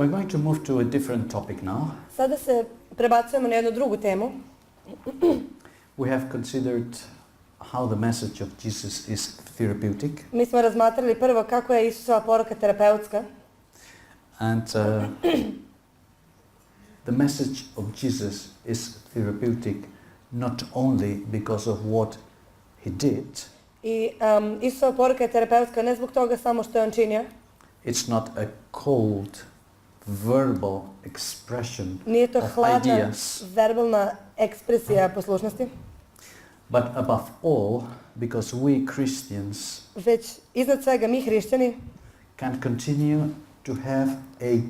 We're going to move to a different topic now. Sada se prebacujemo na jednu drugu temu. We have considered how the message of Jesus is therapeutic. Mi smo razmatrali prvo kako je Isusova poruka terapeutska. And the message of Jesus is therapeutic not only because of what he did. I Isusova poruka je terapeutska ne zbog toga samo što je on činio. It's not a cold verbal expression Nije to of hladna ideas, verbalna ekspresija poslušnosti, but above all, because we Christians već iznad svega mi hrišćani can continue to have a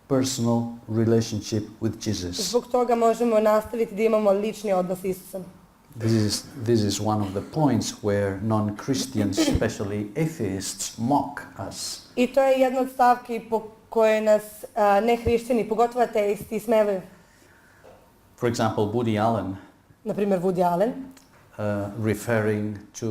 personal relationship with Jesus. zbog toga možemo nastaviti da imamo lični odnos s Isusom. This is one of the points where non-Christians, especially atheists, mock us. I to je jedna od stavki po kojoj nas nehrišćani, pogotovo ateisti, ismevaju. For example, Woody Allen, Na primjer Woody Allen, referring to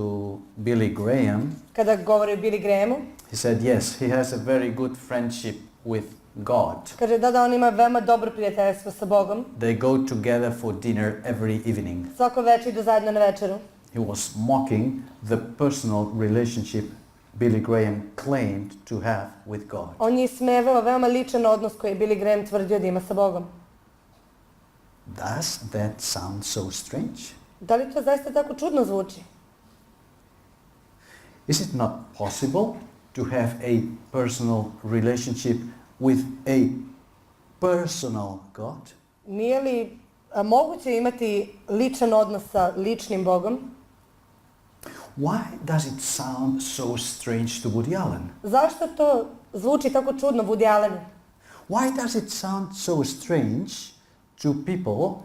Billy Graham, kada govori o Billy Grahamu, he said, yes, he has a very good friendship with God. kaže da on ima veoma dobro prijateljstvo sa Bogom. They go together for dinner every evening. Svako večer idu zajedno na večeru. He was mocking the personal relationship Billy Graham claimed to have with God. On je ismevao veoma ličan odnos koji je Billy Graham tvrdio da ima sa Bogom. Does that sound so strange? Da li to zaista tako čudno zvuči? Is it not possible to have a personal relationship with a personal God? Nije li moguće imati ličan odnos sa ličnim Bogom? Why does it sound so strange to Woody Allen? Zašto to zvuči tako čudno Woody Allenu? Why does it sound so strange to people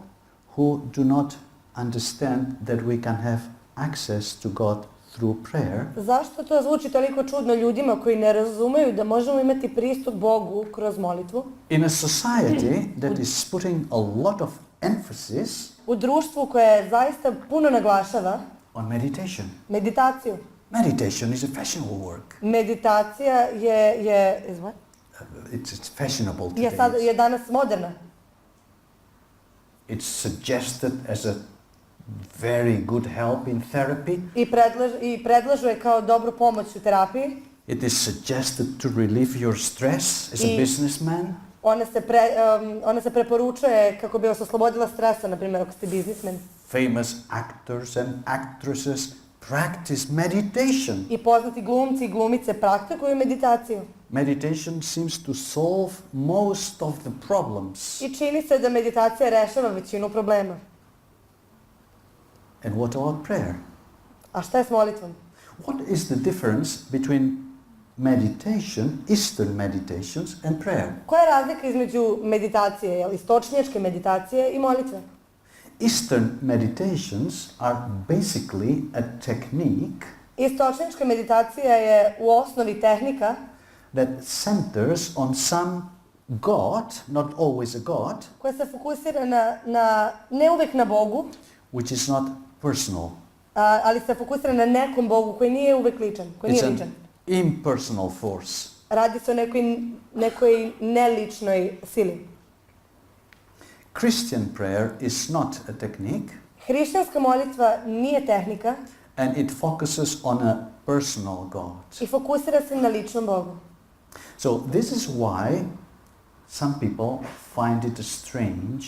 who do not understand that we can have access to God through prayer? Zašto to zvuči toliko čudno ljudima koji ne razumeju da možemo imati pristup Bogu kroz molitvu? In a society that is putting a lot of emphasis U društvu koje zaista puno naglašava on meditation. meditaciju. Meditation is a fashionable work. Meditacija je is what? It's fashionable Je danas moderna. It's suggested as a very good help in therapy. I predlažu je kao dobru pomoć u terapiji. It is suggested to relieve your stress as a businessman. Ona se preporučuje kako bi vas oslobodila stresa, na primjer, ako ste biznismen. Famous actors and actresses practice meditation. I poznati glumci i glumice praktikuju meditaciju. Meditation seems to solve most of the problems. I čini se da meditacija rešava većinu problema. And what about prayer? A šta je s molitvom? What is the difference between meditation, Eastern meditations, and prayer? Koja je razlika između meditacije, istočnjačke meditacije i molitve? Eastern meditations are basically a technique Istočnjačka meditacija je u osnovi tehnika that centers on some God, not always a God, koja se fokusira ne uvek na Bogu, which is not personal. Ali se fokusira na nekom Bogu koji nije uvek ličan, koji nije ličan. Impersonal force. Radi se o nekoj neličnoj sili. Christian prayer is not a technique. Hrišćanska molitva nije tehnika. And it focuses on a personal God. I fokusira se na ličnom Bogu. So this is why some people find it strange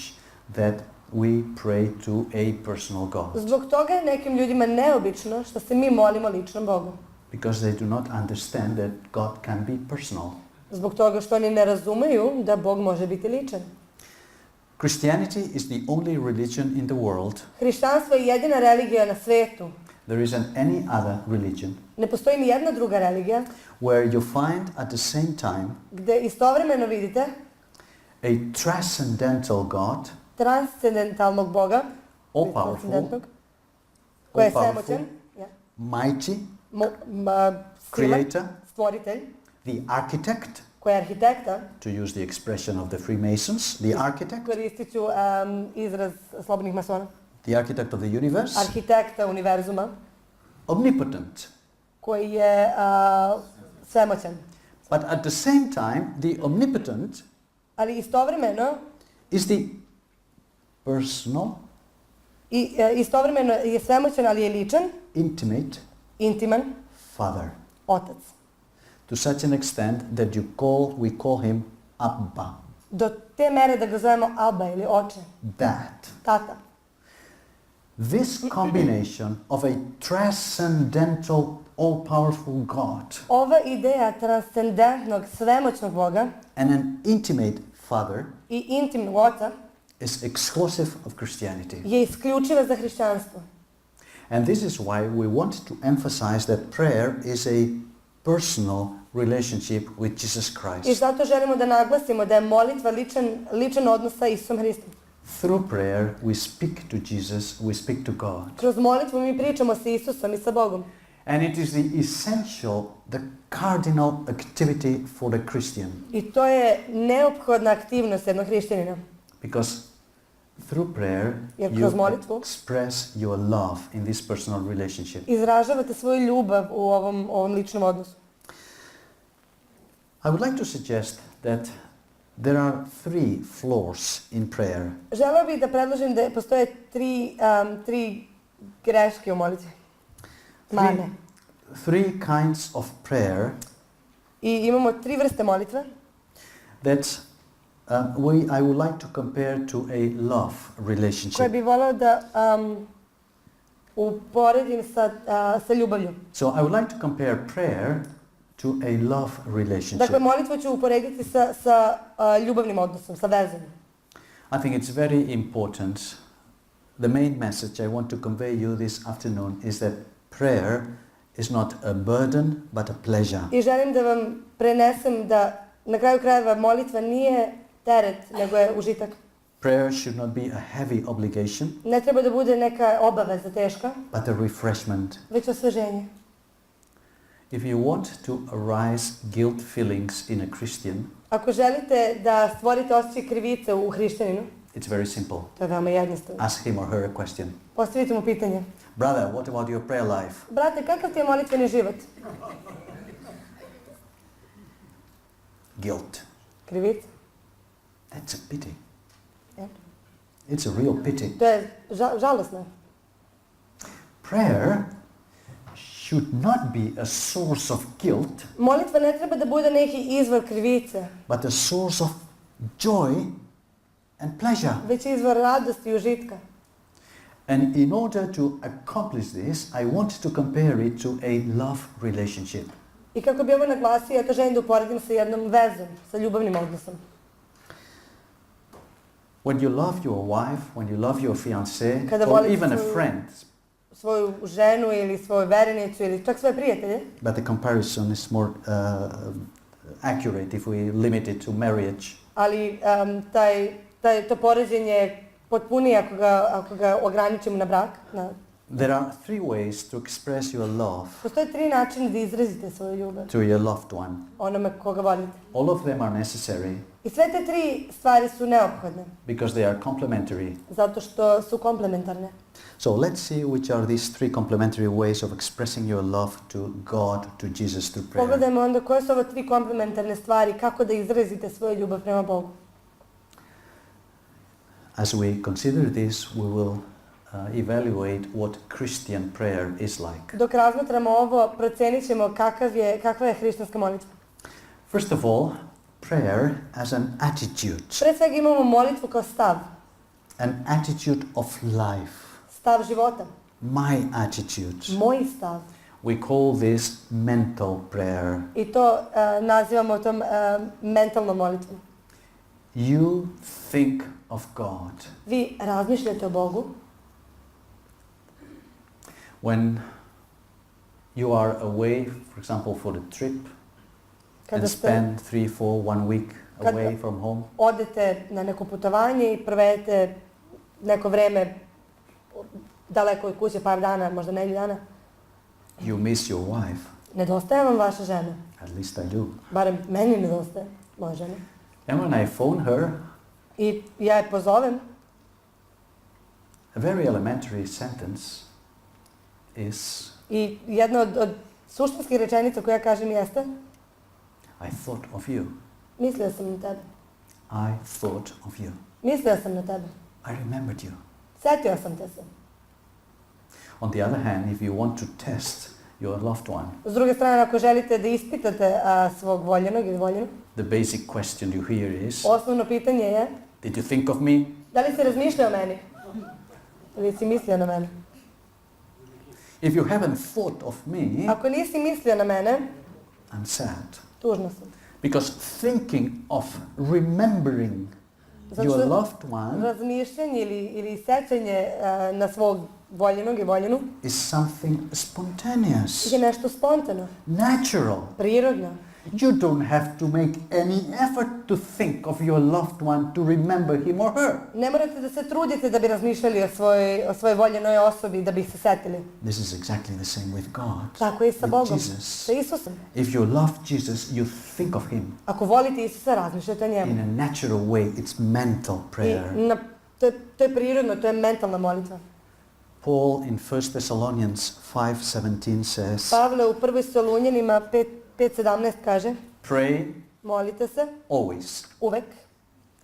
that we pray to a personal God. Zbog toga je nekim ljudima neobično što se mi molimo ličnom Bogu. Because they do not understand that God can be personal. Zbog toga što oni ne razumeju da Bog može biti ličan. Christianity is the only religion in the world. Hrišćanstvo je jedina religija na svetu. There isn't any other religion. Ne postoji ni jedna druga religija. Where you find at the same time gde istovremeno vidite a transcendental God, transcendentalnog Boga, all powerful, koji je svemoćan, mighty, creator, stvoritelj, the architect, koji je arhitekta, to use the expression of the Freemasons, the architect, koristit ću izraz slobodnih masona, the architect of the universe, arhitekta univerzuma, omnipotent, koji je svemoćan. But at the same time, the omnipotent Ali istovremeno is the personal, istovremeno je svemoćan, ali je ličan, intimate intiman Father. otac. To such an extent that we call him Abba, Do te mere da ga zovemo Abba ili oče, Dad. tata. This combination of a transcendental, all-powerful God Ova ideja transcendentnog, svemoćnog Boga and an intimate Father i intimnog oca is exclusive of Christianity. je isključiva za hrišćanstvo. And this is why we want to emphasize that prayer is a personal relationship with Jesus I Christ. zato želimo da naglasimo da je molitva ličan odnos sa Isusom Hristom. Through prayer, we speak to Jesus, we speak to God. Kroz molitvu mi pričamo sa Isusom i sa Bogom. And it is the essential, the cardinal activity for the Christian. I to je neophodna aktivnost jednog hrišćanina. Because through prayer, Jer kroz you molitvu express your love in this personal relationship. izražavate svoju ljubav u ovom ličnom odnosu. I would like to suggest that there are 3 floors in prayer. Želeo bih da predložim da postoje tri greške u molitvi. Mane. 3 kinds of prayer I imamo 3 vrste molitve that I would like to compare to a love koje relationship. bih voleo da uporedim sa ljubavlju. So I would like to compare prayer to a love relationship. Dakle, molitvu ću uporediti sa ljubavnim odnosom, sa vezom. I think it's very important. The main message I want to convey you this afternoon is that prayer is not a burden but a pleasure. I želim da vam prenesem da na kraju krajeva molitva nije teret, nego je užitak. Prayer should not be a heavy obligation Ne treba da bude neka obaveza teška, but a refreshment. već osveženje. If you want to arise guilt feelings in a Christian, Ako želite da stvorite osjećaj krivice u hrišćaninu, it's very simple. to je veoma jednostavno. Ask him or her a question. Postavite mu pitanje. Brother, what about your prayer life? Brate, kakav ti je molitveni život? Guilt. Krivica? That's a pity. Ja. It's a real pity. To je žalosno. Prayer should not be a source of guilt, Molitva ne treba da bude neki izvor krivice, but a source of joy and pleasure. već izvor radosti i užitka. And in order to accomplish this, I want to compare it to a love relationship. I kako bi ovo naglasio, ja to želim da uporedim sa jednom vezom, sa ljubavnim odnosom. When you love your wife, when you love your fiancé, Kada or volite even a svoju- friend, Svoju ženu ili svoju verenicu ili čak svoje prijatelje, but the comparison is more accurate if we limit it to marriage. ali to poređenje je potpunije ako ga ograničimo na brak. There are 3 ways to express your love Postoje 3 načina da izrazite svoju ljubav to your loved one. onome koga volite. All of them are necessary I sve te 3 stvari su neophodne, because they are complementary. zato što su komplementarne. So let's see which are these 3 complementary ways of expressing your love to God, to Jesus through prayer. Pogledajmo onda koje su ove 3 komplementarne stvari, kako da izrazite svoju ljubav prema Bogu. As we consider this, we will evaluate what Christian prayer is like. Dok razmatramo ovo, procenit ćemo kakva je hrišćanska molitva. First of all, prayer as an attitude, Pre svega imamo molitvu kao stav, an attitude of life, stav života, my attitude. moj stav. We call this mental prayer. I to nazivamo tom mentalnom molitvom. You think of God. Vi razmišljate o Bogu When you are away, for example, for the trip, kada and ste spend 3, 4, 1 week Kada- away from home, odete na neko putovanje i provedete neko vreme daleko od kuće, par dana, možda nedelju dana. you miss your wife. Nedostaje vam vaša žena. At least I do. Barem meni nedostaje moja žena. And when I phone her, I ja je pozovem, a very elementary sentence is, i jedna od suštinskih rečenica koju ja kažem jeste: I thought of you. mislio sam na tebe. I thought of you. Mislio sam na tebe. I remembered you. Sjetio sam te se. On the other hand, if you want to test your loved one, S druge strane, ako želite da ispitate svog voljenog ili voljenu, the basic question you hear is, osnovno pitanje je, did you think of me? da li si razmišljao o meni? Ili si mislio na mene? If you haven't thought of me, Ako nisi mislio na mene, I'm sad. tužno sam. Because thinking of remembering Zato your što loved one razmišljanje ili sećanje na svog voljenog i voljenu is something spontaneous, je nešto spontano, natural. prirodno. You don't have to make any effort to think of your loved one to remember him or her. Ne morate da se trudite da bi razmišljali o svojoj voljenoj osobi da bi se setili. This is exactly the same with God. Tako je i sa with Bogom, Jesus. sa Isusom. If you love Jesus, you think of him. Ako volite Isusa, razmišljate o njemu. In a natural way, it's mental prayer. To je prirodno, to je mentalna molitva. Paul in 1 Thessalonians 5:17 says, Pavle u 1. Solunjanima 5:17 kaže, pray molite se always. uvek.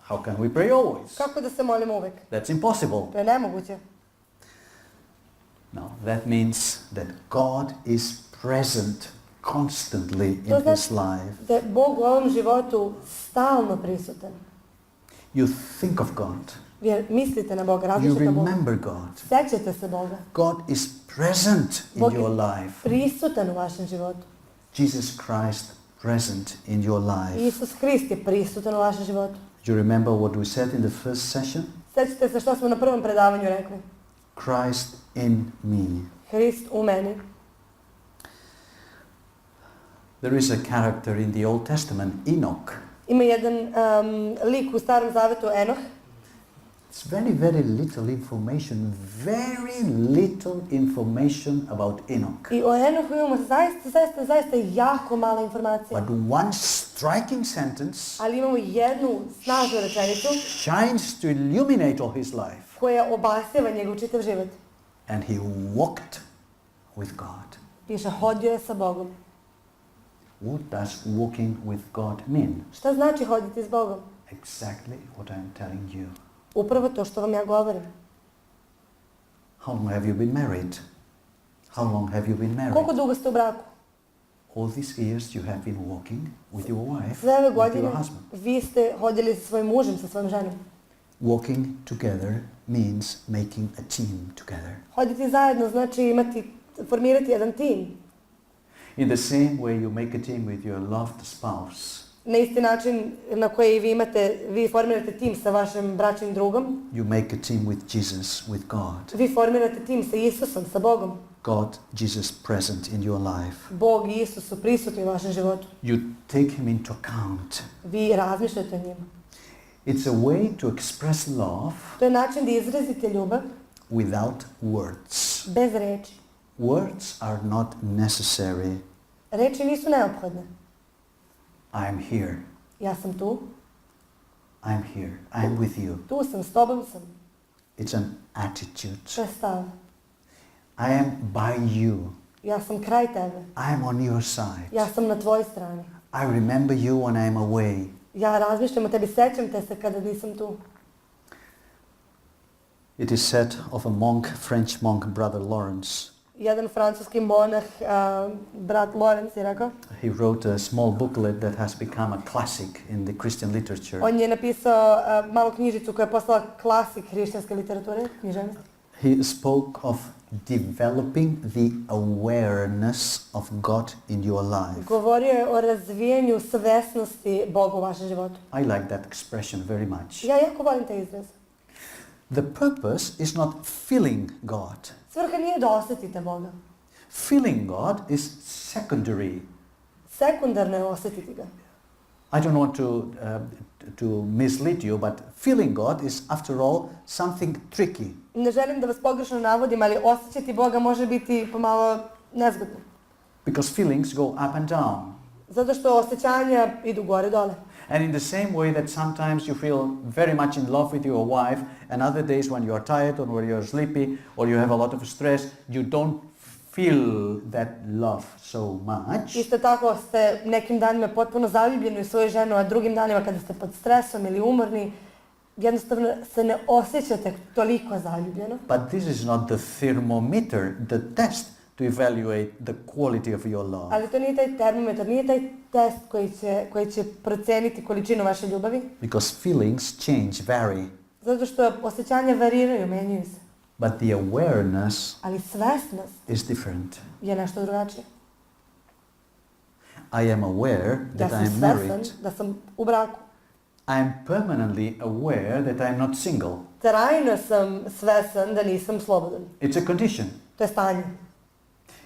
How can we pray always? Kako da se molimo uvek? That's impossible. To je nemoguće. No, that means that God is present constantly in To his znači life. da je Bog u ovom životu stalno prisutan. You think of God. Vi mislite na Boga, You razmišljate o Bogu. remember God. Sećate se Boga. God is present in Bog your je life. prisutan u vašem životu. Jesus Christ present in your life. Isus Hrist je prisutan u vašem životu. You remember what we said in the first session? Sećate se što smo na prvom predavanju rekli? Christ in me. Hrist u meni. There is a character in the Old Testament, Enoch. Ima jedan lik u Starom Zavetu, Enoh. It's very little information, about Enoch. I o Enohu imamo zaista jako mala informacija. But one striking sentence Ali imamo jednu snažnu rečenicu shines to illuminate all his life. koja obasjava njegov čitav život. And he walked with God. Piše, hodio je sa Bogom. What does walking with God mean? Šta znači hoditi s Bogom? Exactly what I'm telling you. Upravo to što vam ja govorim. How long have you been married? How long have you been married? Koliko dugo ste u braku? All these years you have been walking with your wife, Sve ove with godine your husband. vi ste hodili sa svojim mužem, sa svojom ženom. Walking together means making a team together. Hoditi zajedno znači formirati jedan tim. In the same way you make a team with your loved spouse, Na isti način na koji vi formirate tim sa vašim bračnim drugom, you make a team with Jesus, with God. vi formirate tim sa Isusom, sa Bogom. God, Jesus present in your life. Bog i Isus su prisutni u vašem životu. You take him into account. Vi razmišljate o njima. It's a way to express love To je način da izrazite ljubav without words. bez reči. Words are not necessary. Reči nisu neophodne. I am here. Ja sam tu, I am here. I am with you. tu sam, s tobom sam. It's an attitude. To je stav. I am by you. Ja sam kraj tebe. I am on your side. Ja sam na tvojoj strani. I remember you when I am away. Ja razmišljam o tebi, sećam te se kada nisam tu. It is said of a monk, French monk, Brother Lawrence. Jedan francuski monah, brat Lorenz je rekao. He wrote a small booklet that has become a classic in the Christian literature. On je napisao malu knjižicu koja je postala klasik hrišćanske literature, književnosti. He spoke of developing the awareness of God in your life. Govorio je o razvijanju svesnosti Boga u vašem životu. I like that expression very much. Ja jako volim taj izraz. The purpose is not feeling God. Svrha nije da osjetite Boga. Feeling God is secondary. Sekundarno je osjetiti ga. I don't want to mislead you, but feeling God is after all something tricky. Ne želim da vas pogrešno navodim, ali osjećati Boga može biti pomalo nezgodno. Because feelings go up and down. Zato što osjećanja idu gore dole. And in the same way that sometimes you feel very much in love with your wife, and other days when you are tired or when you are sleepy or you have a lot of stress, you don't feel that love so much, Isto tako ste nekim danima potpuno zaljubljeni u svoju ženu, a drugim danima kada ste pod stresom ili umorni, jednostavno se ne osjećate toliko zaljubljeno. but this is not the thermometer, the test to evaluate the quality of your love. Ali to nije taj termometar, nije taj test koji će proceniti količinu vaše ljubavi. Because feelings change, vary. Zato što osjećanja variraju, menjaju se. But the awareness Ali svesnost is different. je nešto drugačije. I am aware Ja that I sam am svesan married. da sam u braku. I am permanently aware that I am not single. Trajno sam svesan da nisam slobodan. It's a condition. To je stanje.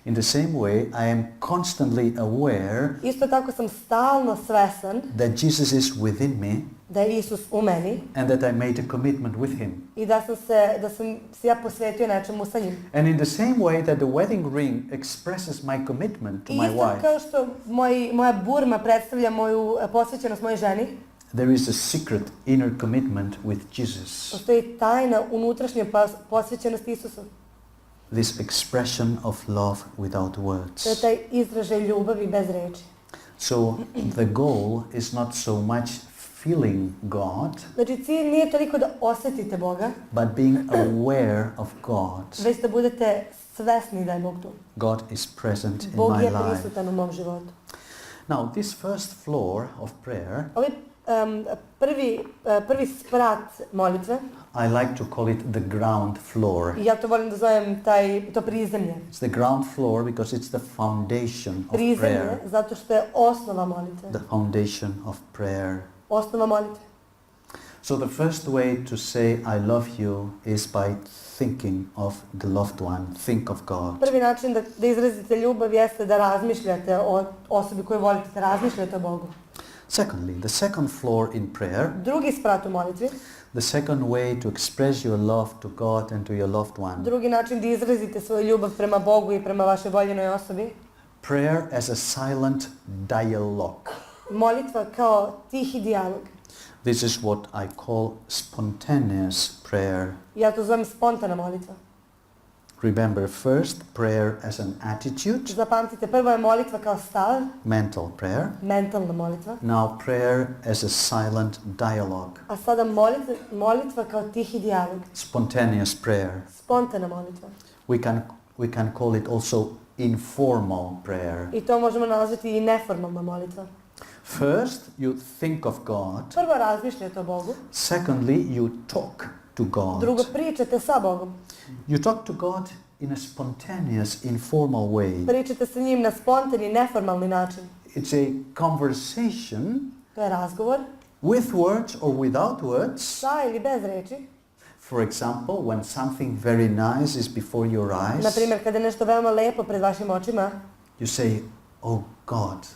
In the same way, I am constantly aware Isto tako sam stalno svesan that Jesus is within me da je Isus u meni and that I made a commitment with him. i da sam se ja posvetio nečemu sa njim. And in the same way that the wedding ring expresses my commitment to I my isto wife, kao što moja burma predstavlja moju posvećenost mojoj ženi, there is a secret inner commitment with Jesus. postoji tajna unutrašnja posvećenost Isusu. This expression of love without To je words. taj izražaj ljubavi bez reči. So the goal is not so much feeling God, Znači cilj nije toliko da osjetite Boga, but being aware of God. već da budete svesni da je Bog tu. God is present in Bog my je life. prisutan u mom životu. Now, this first floor of prayer, Ovaj prvi sprat molitve, I like to call it the ground floor. i ja to volim da zovem to prizemlje. It's the ground floor because it's the foundation of Prizemlje prayer. zato što je osnova molitve. The foundation of prayer. Osnova molitve. So the first way to say I love you is by thinking of the loved one. Think of God. Prvi način da izrazite ljubav jeste da razmišljate o osobi koju volite, da razmišljate o Bogu. Secondly, the second floor in prayer, Drugi sprat u molitvi, the second way to express your love to God and to your loved one. drugi način da izrazite svoju ljubav prema Bogu i prema vašoj voljenoj osobi, Prayer as a silent dialogue. molitva kao tihi dijalog. This is what I call spontaneous prayer. Ja to zovem spontana molitva. Remember, first, prayer as an attitude, Zapamtite, prvo je molitva kao stav, mental prayer. mentalna molitva, Now prayer as a silent dialogue, a sada molitva kao tihi dijalog, spontaneous prayer. spontana molitva. We can call it also informal prayer. I to možemo nazvati i neformalna molitva. First, you think of God. Prvo razmišljate o Bogu, Secondly, you talk to drugo God. pričate sa Bogom. You talk to God in a spontaneous, informal way. Pričate sa njim na spontani, neformalni način. It's a conversation To je razgovor, with words or without words. sa ili bez reči. For example, when something very nice is before your eyes, Na primjer, kada je nešto veoma lepo pred vašim očima, you say, "Oh God,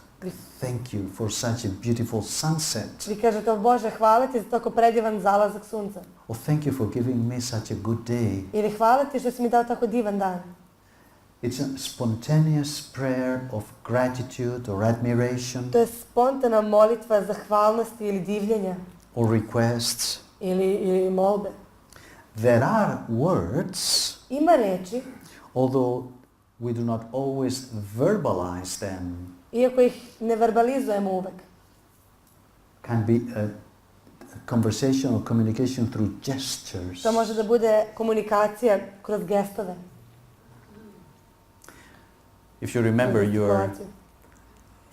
thank you for such a beautiful sunset." vi kažete, o Bože, hvala ti za tako predivan zalazak sunca. Or thank you for giving me such a good day. Ili hvala ti što si mi dao tako divan dan. It's a spontaneous prayer of gratitude or admiration To je spontana molitva zahvalnosti ili divljenja or requests. ili molbe. There are words, Ima reči, although we do not always verbalize them. iako ih ne verbalizujemo uvek. Can be a conversation or communication through gestures. To može da bude komunikacija kroz gestove. If you remember kroz your situaciju.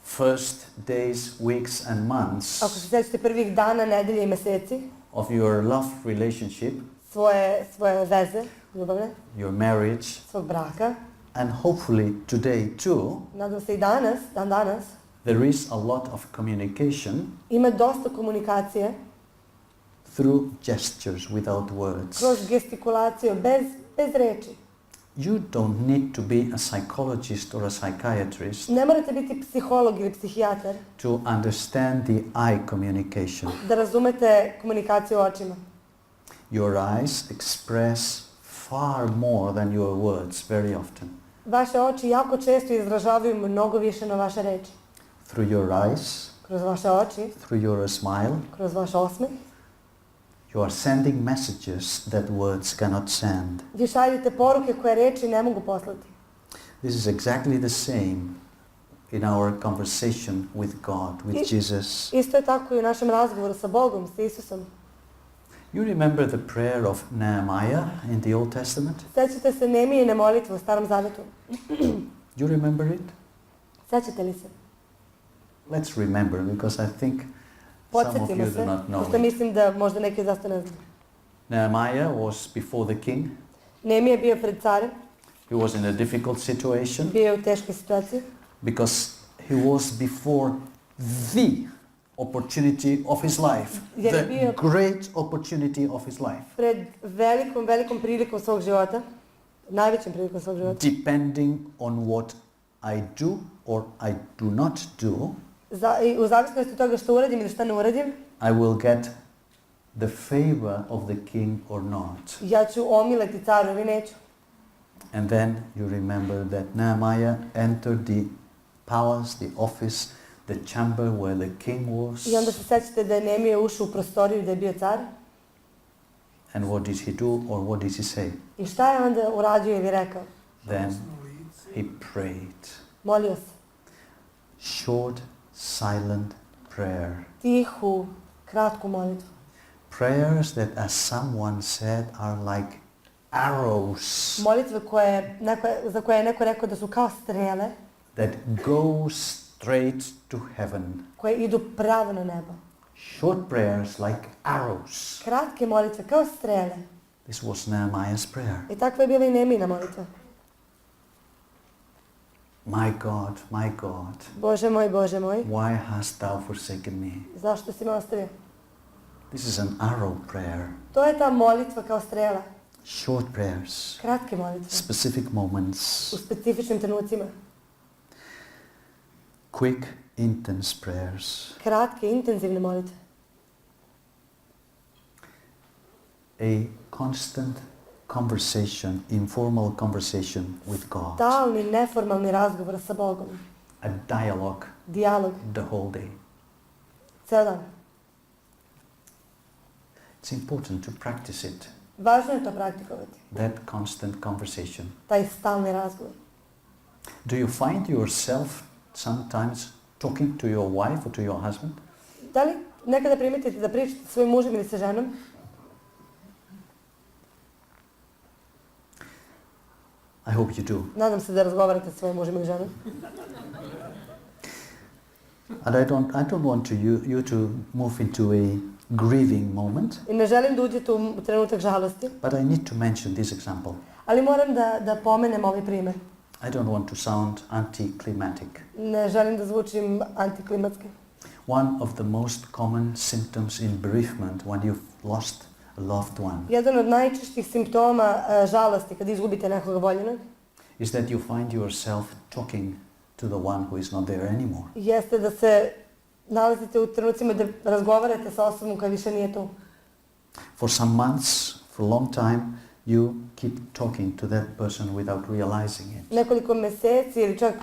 first days, weeks and months Ako se sjećate prvih dana, nedelje i meseci, of your love relationship, svoje veze, ljubavne, your marriage, svog braka, and hopefully today too, nadam se i danas, dan danas, there is a lot of communication ima dosta komunikacije through gestures without words. kroz gestikulaciju, bez reči. You don't need to be a psychologist or a psychiatrist Ne morate biti psiholog ili psihijatar to understand the eye communication. da razumete komunikaciju očima. Your eyes express far more than your words very often. Vaše oči jako često izražavaju mnogo više na vaše reči. Through your eyes, Kroz vaše oči, through your smile, kroz vaš osmeh, you are sending messages that words cannot send. vi šaljete poruke koje reči ne mogu poslati. This is exactly the same in our conversation with God, with Jesus. Isto je tako i u našem razgovoru sa Bogom, sa Isusom. You remember the prayer of Nehemiah in the Old Testament? Sećate se Nehemijine molitve u Starom Zavetu? You remember it? Sećate li se? Let's remember, because I think some of Podsjetimo you do se, not know pošto it. mislim da možda neki od vas to ne znaju. Nehemiah was before the king. Nehemija je bio pred carem, He was in a difficult situation bio je u teškoj situaciji, because he was before the opportunity of his life, Jer je the bio- great opportunity of his life, pred velikom prilikom svog života, najvećim prilikom svog života. depending on what I do or I do not do, I u zavisnosti od toga što uradim ili što ne uradim, I will get the favor of the king or not. ja ću omileti caru ili neću. And then you remember that Nehemiah entered the palace, the office, the chamber where the king was. I onda se sećate da je Nehemija ušao u prostoriju gdje je bio car. And what did he do or what did he say? I šta je onda uradio ili rekao? Then he prayed. Molio se. Short, silent prayer. Tihu, kratku molitvu. Prayers that, as someone said, are like arrows Molitve za koje je neko rekao da su kao strele that go straight to heaven. koje idu pravo na nebo. Short prayers like arrows. Kratke molitve kao strele. This was Nehemiah's prayer. I takva je bila i Nehemijina molitva. My God, Bože moj, why hast thou forsaken me? zašto si me ostavio? This is an arrow prayer. To je ta molitva kao strela. Short prayers, Kratke molitve. specific moments, U specifičnim trenucima. quick, intense prayers. Kratke, intenzivne molitve. A constant conversation, informal conversation with God. Stalni, neformalni razgovor sa Bogom. A dialogue Dijalog. the whole day. Ceo dan. It's important to practice it, Važno je to praktikovati. that constant conversation. Taj stalni razgovor. Do you find yourself sometimes talking to your wife or to your husband? Da li nekada primetite da pričate sa svojim mužem ili sa ženom? I hope you do. Nadam se da razgovarate sa svojim mužem ili ženom. And I don't want you to move into a grieving moment, I ne želim da uđete u trenutak žalosti, but I need to mention this example. ali moram da pomenem ovaj primjer. I don't want to sound anticlimactic. Ne želim da zvučim antiklimatski. One of the most common symptoms in bereavement when you've lost a loved one Jedan od najčešćih simptoma žalosti kad izgubite nekog voljenog is that you find yourself talking to the one who is not there anymore. jeste da se nalazite u trenucima da razgovarate sa osobom koja više nije tu. For some months, for a long time, you keep talking to that person without realizing it. Nekoliko mjeseci ili čak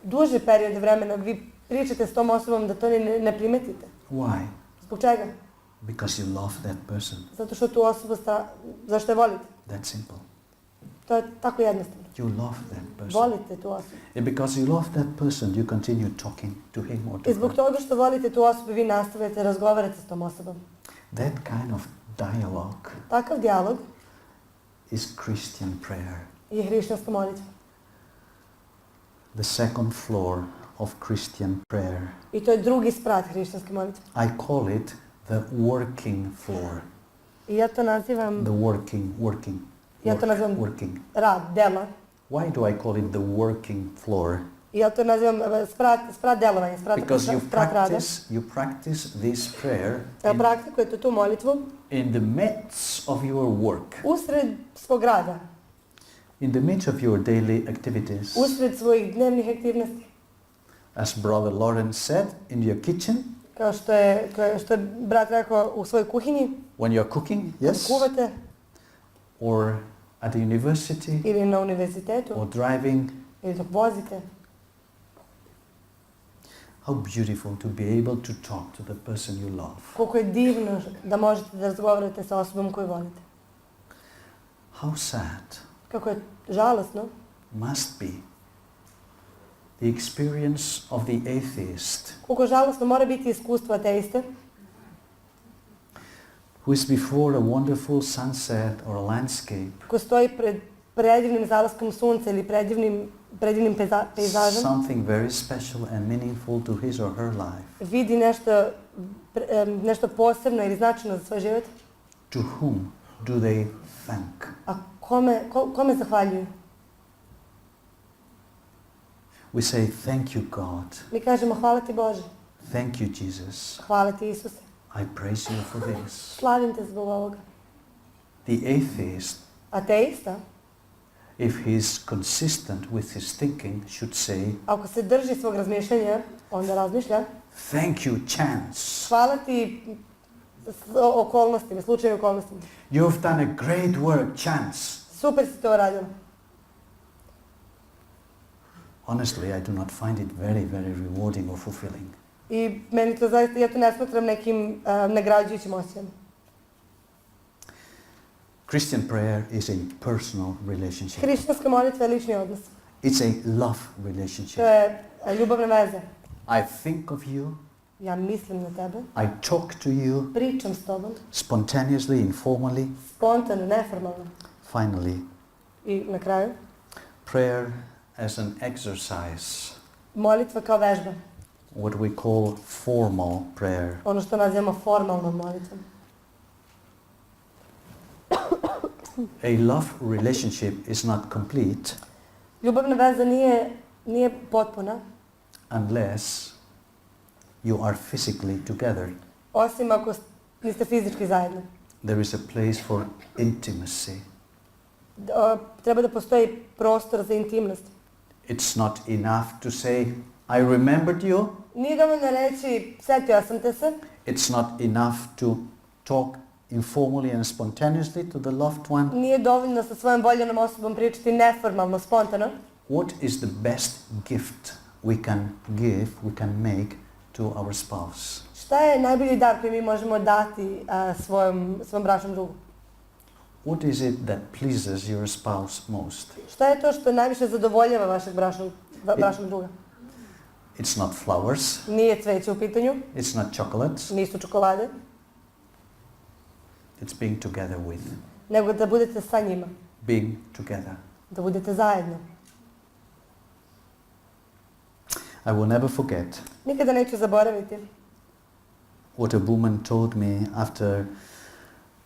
duži period vremena vi pričate s tom osobom da to ne primetite. Why? Zbog čega? Because you love that person. Zato što tu osobu zašto je volite. That's simple. To je tako jednostavno. You love that person. Volite tu osobu. And because you love that person, you continue talking to him or to I zbog her. toga što volite tu osobu vi nastavljate razgovarati s tom osobom. That kind of dialogue Takav dijalog is Christian prayer. je hrišćanska molitva. The second floor of Christian prayer. I to je drugi sprat hrišćanske molitve. I call it the working floor. I ja to nazivam The working. Ja to nazivam working. rad, dela. Why do I call it the working floor? I ja to nazivam sprat delovanja, Because sprat rada. you practice this prayer Praktikujete tu molitvu in the midst of your work, usred svog rada, in the midst of your daily activities. usred svojih dnevnih aktivnosti. As Brother Lawrence said, in your kitchen, Kao što je brat rekao u svojoj kuhinji, when you're cooking, kad yes, kuvate, or at the university, ili na univerzitetu, or driving. ili dok vozite. How beautiful to be able to talk to the person you love. Koliko je divno da možete da razgovarate sa osobom koju volite. How sad Kako je žalosno must be The experience of the atheist, koliko žalosno mora biti iskustvo ateiste, who is before a wonderful sunset or a landscape, ko stoji pred predivnim zalaskom sunca ili predivnim pejzažem, something very special and meaningful to his or her life. vidi nešto posebno ili značajno za svoj život. To whom do they thank? A kome zahvaljuju? We say, thank you, God. Mi kažemo hvala ti Bože, Thank you, Jesus. hvala ti Isuse, I praise you for this. slavim te zbog ovoga. The atheist, Ateista, if he is consistent with his thinking, should say, ako se drži svog razmišljanja, onda razmišlja, thank you, chance. hvala ti okolnostima, slučaju okolnostima. You've done a great work, chance. Super si to radila. Honestly, I do not find it very, very rewarding or fulfilling. I meni to zaista, ja to ne smatram nekim nagrađujućim osjećajem. Christian prayer is a personal relationship. Hrišćanska molitva je lični odnos. It's a love To relationship. je ljubavna veza. I think of you, Ja mislim na tebe, I talk to you pričam s tobom, spontaneously, informally. spontano, neformalno. Finally, I na kraju, prayer as an exercise, molitva kao vežba. what we call formal prayer. Ono što nazivamo formalnom molitvom. A love relationship is not complete Ljubavna veza nije potpuna, unless you are physically together. osim ako niste fizički zajedno. There is a place for intimacy. Treba da postoji prostor za intimnost. It's not enough to say, I remembered you. Nije dovoljno reći, sjetio sam te se. It's not enough to talk informally and spontaneously to the loved one. Nije dovoljno sa svojom voljenom osobom pričati neformalno, spontano. What is the best gift we can give, we can make to our spouse? Šta je najbolji dar koji mi možemo dati svom bračnom drugu? What is it that pleases your spouse most? Šta je to što najviše zadovoljava vašeg bračnog druga? It's not flowers, Nije cveće u pitanju, it's not chocolates, nisu čokolade, it's being together with, nego da budete sa njima, being together. da budete zajedno. I will never forget Nikada neću zaboraviti what a woman told me after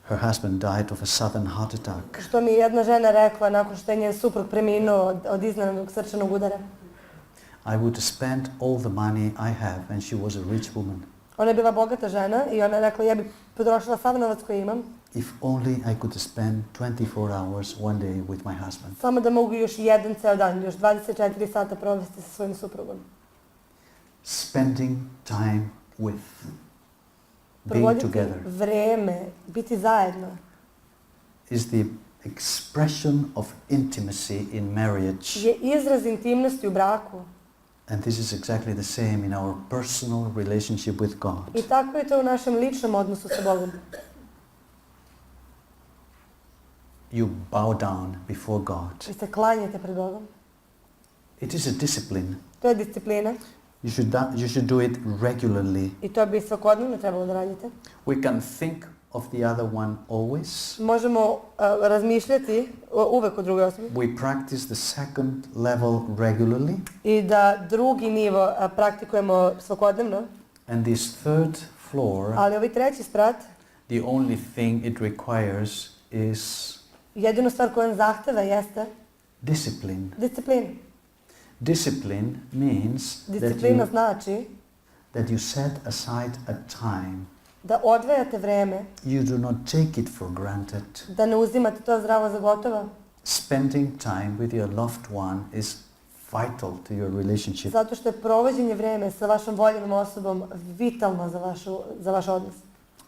her husband died of a sudden heart attack. što mi je jedna žena rekla nakon što je njen suprug preminuo od iznenadnog srčanog udara. I would spend all the money I have, and she was a rich woman. Ona je bila bogata žena i ona je rekla ja bih potrošila sav novac koji imam, If only I could spend 24 hours one day with my husband. samo da mogu još jedan ceo dan, još 24 sata provesti sa svojim suprugom. Spending time with, being Provoditi together, vreme, biti zajedno, is the expression of intimacy in marriage. je izraz intimnosti u braku. And this is exactly the same in our personal relationship with God. I tako je to u našem ličnom odnosu sa Bogom. You bow down before God. Vi se klanjate pred Bogom. It is a discipline. To je disciplina You should do it regularly. i to bi svakodnevno trebalo da radite. We can think of the other one always. Možemo razmišljati uvek o drugoj osobi We practice the second level regularly. i da drugi nivo praktikujemo svakodnevno, And this third floor, ali ovaj treći sprat, the only thing it requires is jedinu stvar koju on zahteva jeste discipline. disciplina. Discipline means Disciplina znači that you set aside a time. da odvajate vreme, You do not take it for granted. da ne uzimate to zdravo za gotovo, Spending time with your loved one is vital to your relationship. zato što je provođenje vreme sa vašom voljenom osobom vitalno za vaš odnos.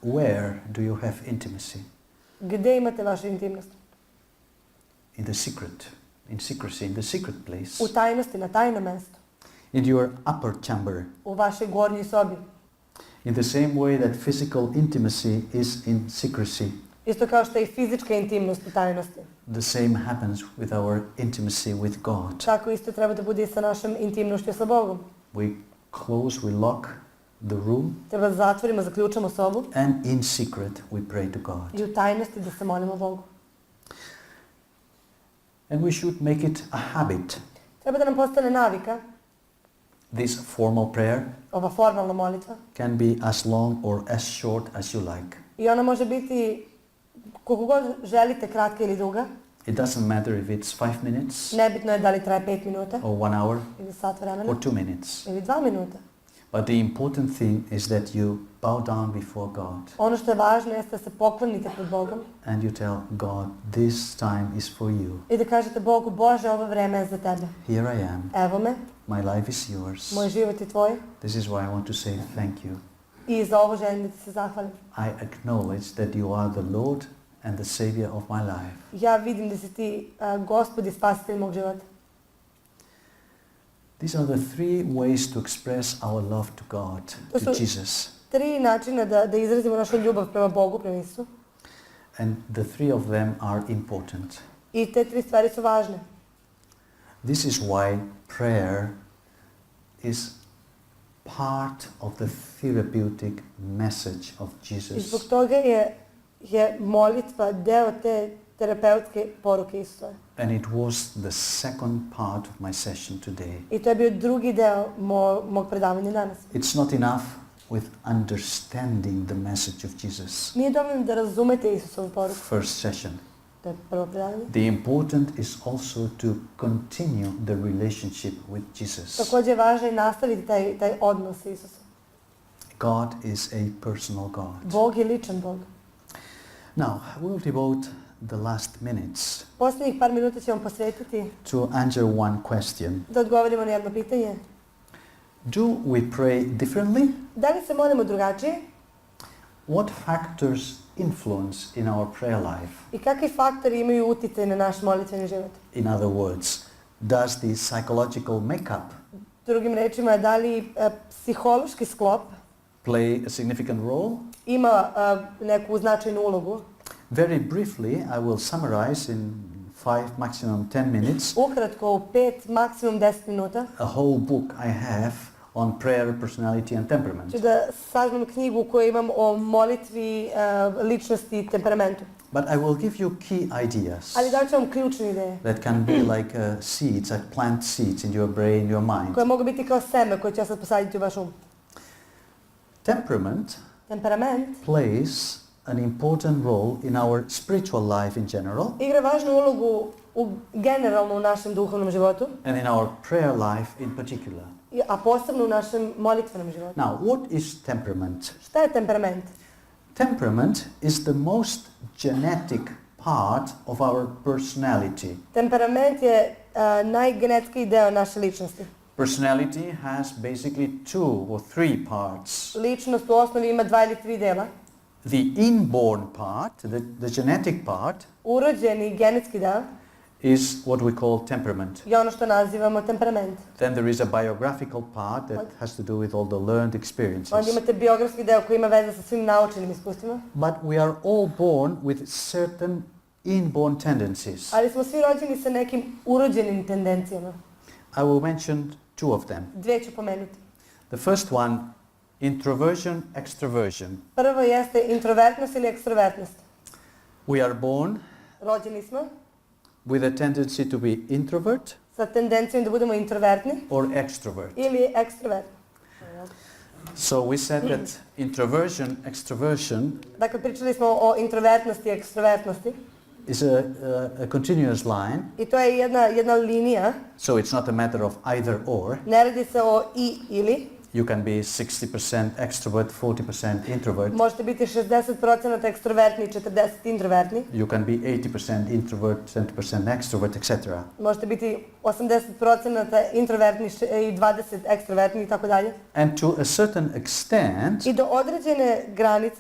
Where do you have intimacy? Gde imate vašu intimnost? In the secret, in secrecy, in the secret place. U tajnosti, na tajnom mestu, In your upper chamber. u vašoj gornjoj sobi. In the same way that physical intimacy is in secrecy. Isto kao što je i fizička intimnost u tajnosti. The same happens with our intimacy with God. Tako isto treba da bude i sa našom intimnošću sa Bogom. We close, we lock the room, Treba da zatvorimo, zaključamo sobu and in secret we pray to God. i u tajnosti da se molimo Bogu. And we should make it a habit. Treba da nam postane navika, This formal prayer ova formalna molitva, can be as long or as short as you like. i ona može biti koliko god želite, kratka ili duga. It doesn't matter if it's 5 minutes Nebitno je da li traje 5 minuta or 1 hour ili sat vremena or 2 minutes. ili 2 minuta. But the important thing is that you bow down before God Ono što je važno jeste da se poklonite pred Bogom and you tell God, this time is for you. i da kažete Bogu, Bože, ovo vreme je za tebe. Here I am. Evo me, My life is yours. moj život je tvoj This is why I want to say thank you. i za ovo želim da ti se zahvalim. I acknowledge that you are the Lord and the Savior of my life. Ja vidim da si ti Gospod i spasitelj mog života. These are the 3 ways to express our love to God, To to su- Jesus. 3 načina da izrazimo našu ljubav prema Bogu, prema Isusu. And the 3 of them are important. I te 3 stvari su važne. This is why prayer is part of the therapeutic message of I Jesus. zbog toga je molitva deo te terapeutske poruke Isusa. And it was the second part of my session today. I to je bio drugi deo mog predavanja danas. It's not enough with understanding the message of Jesus. Nije dovoljno da razumete Isusovu poruku. First session. To je prvo predavanje. The important is also to continue the relationship with Jesus. Također je važno i nastaviti taj odnos sa Isusom. God is a personal God. Bog je ličan Bog. Now, we'll devote the last minutes Posljednjih par minuta ćemo posvetiti to answer one question. da odgovorimo na jedno pitanje. Do we pray differently? Da li se molimo drugačije What factors influence in our prayer life? i kakvi faktori imaju utjecaj na naš molitveni život? In other words, does the psychological makeup Drugim rečima, da li psihološki sklop play a significant role? ima neku značajnu ulogu? Very briefly, I will summarize in 5, maximum 10 minutes, Ukratko, u 5, maksimum 10 minuta, a whole book I have on prayer, personality and temperament. ću da sažmem knjigu koju imam o molitvi, ličnosti i temperamentu. But I will give you key ideas Ali dat ću vam ključne ideje, that can be like seeds, like plant seeds in your brain, your mind. koje mogu biti kao seme koje ću ja sad posaditi u vaš um. Temperament Temperament plays an important role in our spiritual life in general igra važnu ulogu generalno u našem duhovnom životu, and in our prayer life in particular. a posebno u našem molitvenom životu. Now, what is temperament? Šta je temperament? Temperament is the most genetic part of our personality. Temperament je najgenetskiji deo naše ličnosti. Personality has basically 2 or 3 parts. Ličnost u osnovi ima 2 ili 3 dela. The inborn part, the genetic part, Urođeni genetski deo is what we call temperament. je ono što nazivamo temperament. Then there is a biographical part that has to do with all the learned Onda experiences. imate biografski deo koji ima veze sa svim naučenim iskustvima. But we are all born with certain inborn tendencies. Ali smo svi rođeni sa nekim urođenim tendencijama. I will mention 2 of them. 2 ću pomenuti. The first one, introversion, extroversion. Prvo jeste introvertnost ili ekstrovertnost. We are born Rođeni smo with a tendency to be introvert sa tendencijom da budemo introvertni or extrovert. ili ekstrovertni. So we said that introversion, extroversion Dakle, pričali smo o introvertnosti i ekstrovertnosti. is a continuous line. I to je jedna linija. So it's not a matter of either or. Ne radi se o i ili. You can be 60% extrovert, 40% introvert. Možete biti 60% ekstrovertni i 40% introvertni. You can be 80% introvert, 20% extrovert, etc. Možete biti 80% introvertni i 20% ekstrovertni i tako dalje. And to a certain extent, I do određene granice,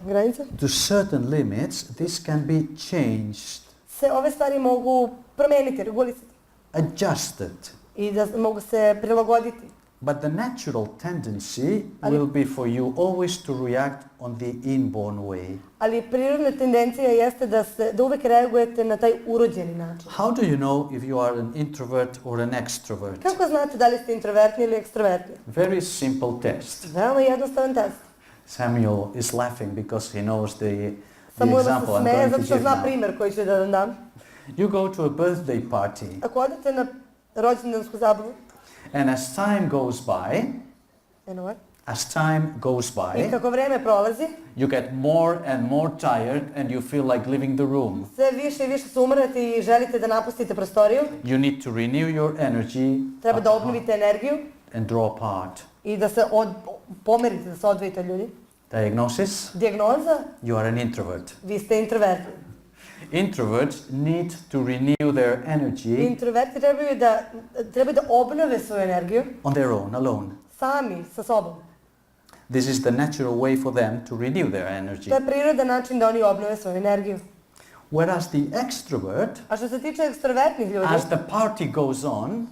granice, to certain limits, this can be changed, se ove stvari mogu promijeniti, regulisati adjusted. i da mogu se prilagoditi. But the natural tendency will be for you always to react on the inborn way. Ali prirodna tendencija jeste da uvek reagujete na taj urođeni način. How do you know if you are an introvert or an extrovert? Kako znate da li ste introvertni ili ekstrovertni? Very simple test. Veoma jednostavan test. Samuel is laughing because he knows the Samuel se example I'm smeje going zato to što give zna now. primjer koji ću da vam dam. You go to a birthday party, Ako odete na rođendansku zabavu, and as time goes by, i kako vreme prolazi, you get more and more tired and you feel like leaving the room. sve više i više se umorate i želite da napustite prostoriju. You need to renew your energy Treba da obnovite energiju and draw apart. i da se pomerite, da se odvojite od ljudi. Diagnosis? Dijagnoza? You are an introvert. Vi ste introverti. Introverts need to renew their energy Introverti trebaju da obnove svoju energiju on their own, alone. sami, sa sobom. This is the natural way for them to renew their energy. To je prirodan način da oni obnove svoju energiju. Whereas the extrovert, A što se tiče ekstrovertnih ljudi, as the party goes on,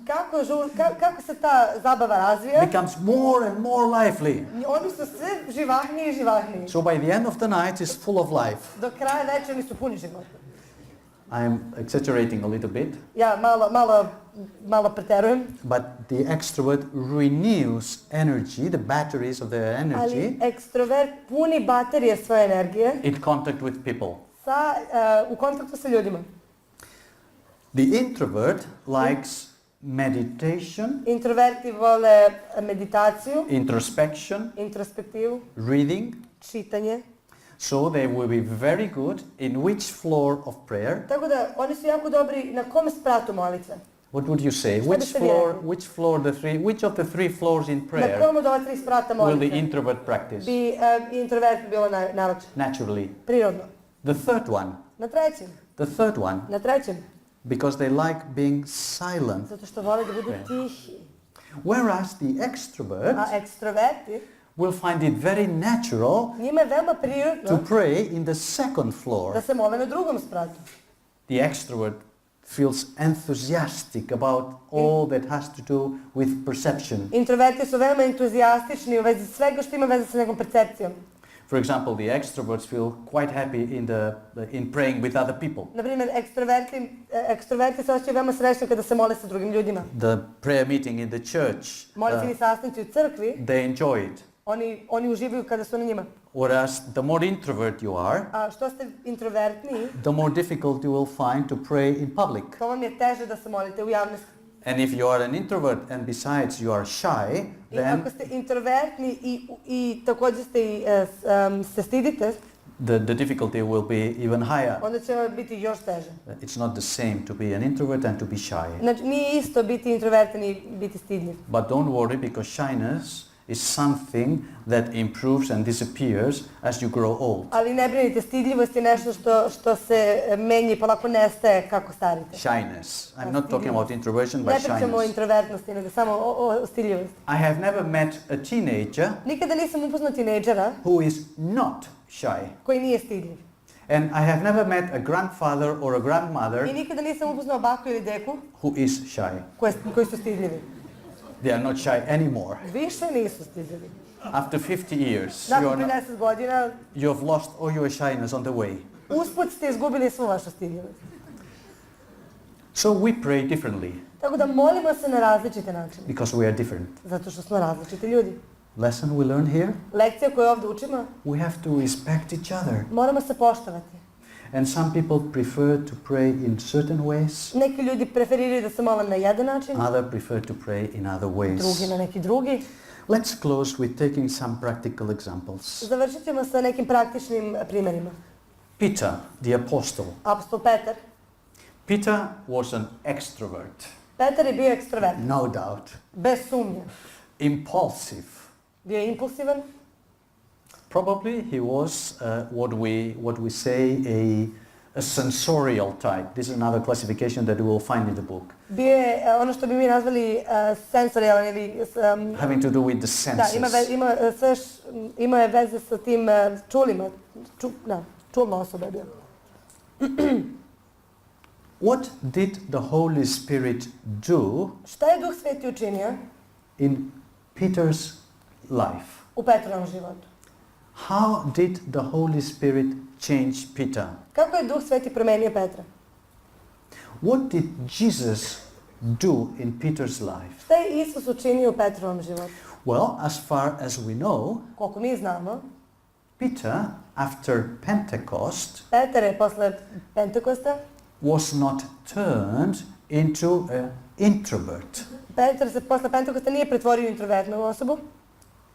kako se ta zabava razvija, becomes more and more lively. oni su sve živahniji i živahniji. So by the end of the night is full of life. Do kraja večeri oni su puni života. I am exaggerating a little bit, Ja malo preterujem, but the extrovert renews energy, the batteries of their energy, ali ekstrovert puni baterije svoje energije in contact with people. u kontaktu sa ljudima. The introvert likes meditation, Introverti vole meditaciju, introspection, introspektivu, reading, čitanje. so they will be very good in which floor of prayer? Tako da oni su jako dobri na kom spratu molitve. What would you say? Šta biste vi rekli? Which of the three floors in Na prayer kom od ova tri sprata will the molitve introvert practice? bi introvert bilo najlakše? Naturally. Prirodno. The third one. Na trećem. The third one. Na trećem. Because they like being silent. Zato što vole da budu tihi. Whereas the extrovert A ekstroverti, will find it very natural njima je veoma to prirodno pray in the second floor. da se mole na drugom spratu. The extrovert feels enthusiastic about all that has to do with perception. Introverti su veoma entuzijastični u vezi svega što ima veze sa nekom percepcijom. For example, the extroverts feel quite happy in praying with other people. Na primjer, ekstroverti se osjećaju veoma srećni kada se mole sa drugim ljudima. The prayer meeting in the church, Molitveni sastanci u crkvi, they enjoy it. oni uživaju kada su na njima. Whereas the more introvert you are, A što ste introvertniji, the more difficult you will find to pray in public. to vam je teže da se molite u javnosti. And if you are an introvert and besides you are shy, I then ako ste introvertni i također se stidite, the difficulty will be even higher. onda će vam biti još teže. It's not the same to be an introvert and to be shy. Znači, nije isto biti introvertan i biti stidljiv. But don't worry, because shyness is something that improves and disappears as you grow old. Ali ne brinite, stidljivost je nešto što se menja i polako nestaje kako starite. Shyness. I'm not talking about introversion, but Ne pričamo o shyness. introvertnosti, nego samo o stidljivosti. I have never met a teenager Nikada nisam upoznao tinejdžera who is not shy. koji nije stidljiv. And I have never met a grandfather or a grandmother I nikada nisam upoznao baku ili deku who is shy. koji su stidljivi. They are not shy anymore. Više nisu stidljivi. After 50 years, Nakon 50 godina, you have lost all your shyness on the way. usput ste izgubili svu vašu stidljivost. So we pray differently Tako da molimo se na različite načine, because we are different. zato što smo različiti ljudi. Lesson we learn here, Lekcija koju ovdje učimo, we have to respect each other. moramo se poštovati. And some people prefer to pray in certain ways, Neki ljudi preferiraju da se mole na jedan način, others prefer to pray in other drugi ways. na neki drugi. Let's close with taking some practical examples. Završit ćemo sa nekim praktičnim primjerima. Peter, the apostle. Apostol Petar. Peter was an extrovert, Petar je bio ekstrovert, no doubt. bez sumnje. Impulsive. Bio je impulsivan, Probably he was what we say a sensorial type. This is another classification that we will find in the book. bio je ono što bi mi nazvali sensorijalan ili... Having to do with the senses. Da, ima je veze sa tim čulima. Čulna osoba je bio. What did the Holy Spirit do Šta je Duh Sveti učinio in Peter's life. u Petrovom životu. How did the Holy Spirit change Peter? Kako je Duh Sveti promenio Petra? What did Jesus do in Peter's life? Šta je Isus učinio u Petrovom životu? Well, as far as we know, Koliko mi znamo, Peter, after Pentecost, Petar je posle Pentekosta, was not turned into an introvert. Petar se posle Pentekosta nije pretvorio u introvertnu osobu.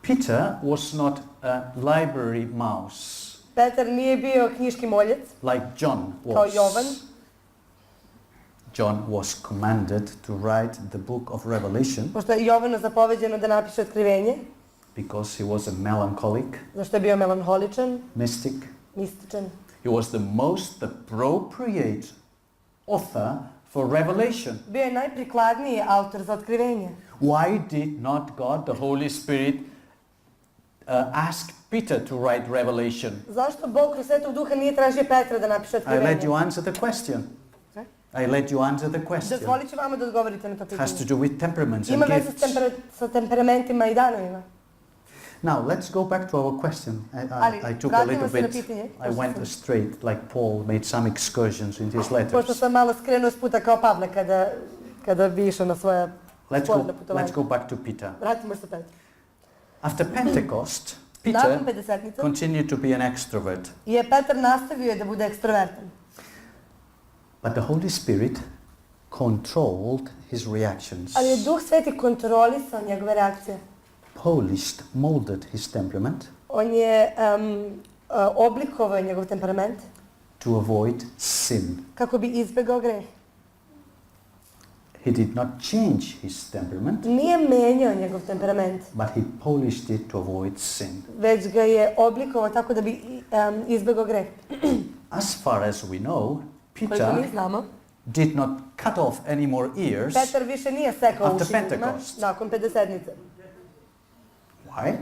Peter was not a library mouse Petar nije bio knjiški moljac, like John kao was. Jovan. John was commanded to write the book of Revelation Pošto je Jovanu zapoveđeno da napiše otkrivenje, because he was a melancholic, zašto je bio melanholičan, mystic. mističan. He was the most appropriate author for Revelation. Bio je najprikladniji autor za otkrivenje. Why did not God, the Holy Spirit, ask Peter to write Revelation? Zašto Bog kroz Svetog Duha nije tražio Petra da napiše I otkrivenje? let you answer the question. I let you answer the question. Dozvolit ću vama da odgovorite na to It has to pitanje. do with temperaments and Ima veze gifts. sa temperamentima i danovima. Now, let's go back to our question. Ali, I took a vratimo little se na bit, pitanje. I went straight, like Paul made some excursions in his Pošto letters. sam malo skrenuo s puta kao Pavle kada bi išao na svoje sporedne putovanje. Let's go back to Peter. Vratimo se Petru. After Pentecost, Nakon Peter Pedesetnice continued to be an extrovert. je Petar nastavio da bude ekstrovertan. But the Holy Spirit controlled his reactions, Ali je Duh Sveti kontrolisao njegove reakcije. polished, molded his temperament On je oblikovao njegov temperament to avoid sin. kako bi izbjegao greh. He did not change his temperament, Nije menjao njegov temperament, but he polished it to avoid sin. već ga je oblikovao tako da bi izbjegao greh. As far as we know, Koliko mi Peter znamo, did not cut off any more ears. Petar više nije sekao After uši ljudima Pentecost. nakon Pedesetnice. Why?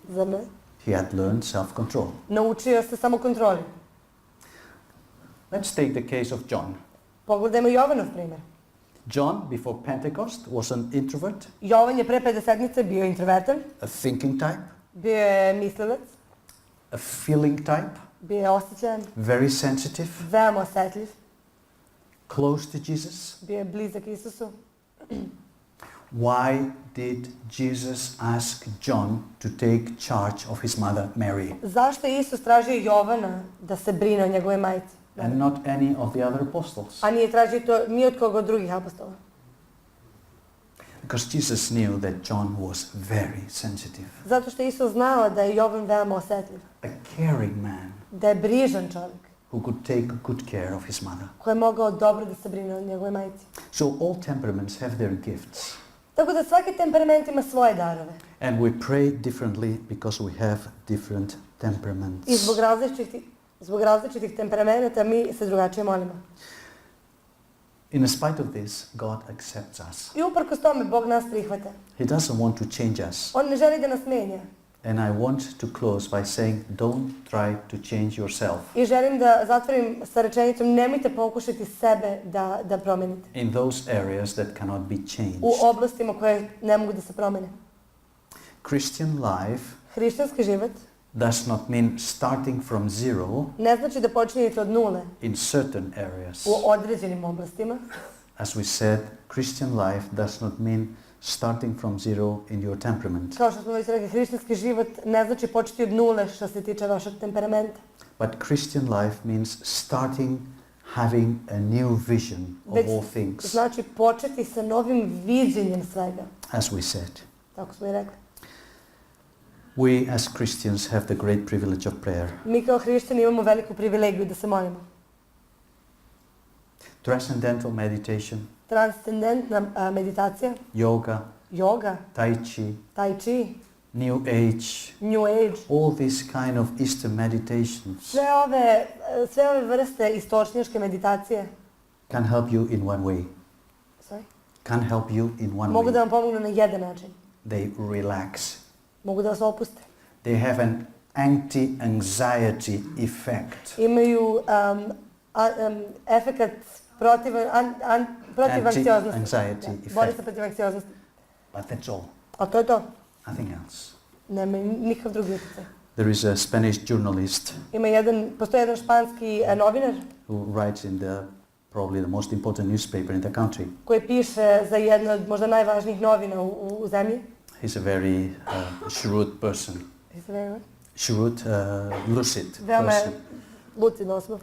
Zar ne? He had learned self-control. Naučio se samokontroli. Let's take the case of John. Pogledajmo Jovanov primjer. John, before Pentecost, was an introvert, Jovan je pre Pedesetnice bio introvertan, a thinking type, bio je mislilac, a feeling type, bio je osjećajan, very sensitive, veoma osjetljiv, close to Jesus. bio je blizak Isusu. Why did Jesus ask John to take charge of his mother Mary Zašto je Isus tražio Jovana da se brine o njegove majci? and not any of the other apostles? A nije tražio to ni od koga od drugih apostola. Because Jesus knew that John was very sensitive, Zato što je Isus znao da je Jovan veoma osjetljiv, a caring man da je brižan čovjek, who could take good care of his mother. koji je mogao dobro da se brine o njegove majci. So all temperaments have their gifts. Tako da svaki temperament ima svoje darove. And we pray differently because we have different temperaments. I zbog različitih temperamenata mi se drugačije molimo. In spite of this, God accepts us. I uprkos tome Bog nas prihvata. He doesn't want to change us. On ne želi da nas menja. And I want to close by saying, don't try to change yourself I želim da zatvorim sa rečenicom, nemojte pokušati sebe da promenite. in those areas that cannot be changed. U oblastima koje ne mogu da se promene. Christian life Hrišćanski život does not mean starting from zero ne znači da počinjete od nule in certain areas. u određenim oblastima. As we said, Christian life does not mean starting from zero in your temperament. Kao što smo već rekli, hrišćanski život ne znači početi od nule što se tiče vašeg temperamenta. But Christian life means starting having a new vision of Već all things, znači početi sa novim viđenjem svega. as we said. Tako smo i rekli. We as Christians have the great privilege of prayer. Mi kao hrišćani imamo veliku privilegiju da se molimo. Transcendental meditation, Transcendentna meditacija, yoga, yoga, tai chi, tai chi, new age, new age. all these kind of Eastern meditations Sve ove vrste istočnjačke meditacije can help you in one way. Can help you in one mogu da way. vam pomognu na jedan način. They relax. Mogu da vas opuste. They have an anti-anxiety effect. Imaju efekat protiv anksioznosti. Anti-anxiety Bori effect. se protiv anksioznosti. But that's all. A to je to. nothing else. Nema nikakav drugi utjecaj. There is a Spanish journalist Postoji jedan španski novinar who writes in probably the most important newspaper in the country. koji piše za jedno od možda najvažnijih novina u zemlji. He's a very shrewd person. Shrewd, lucid Veoma je person. lucidna osoba.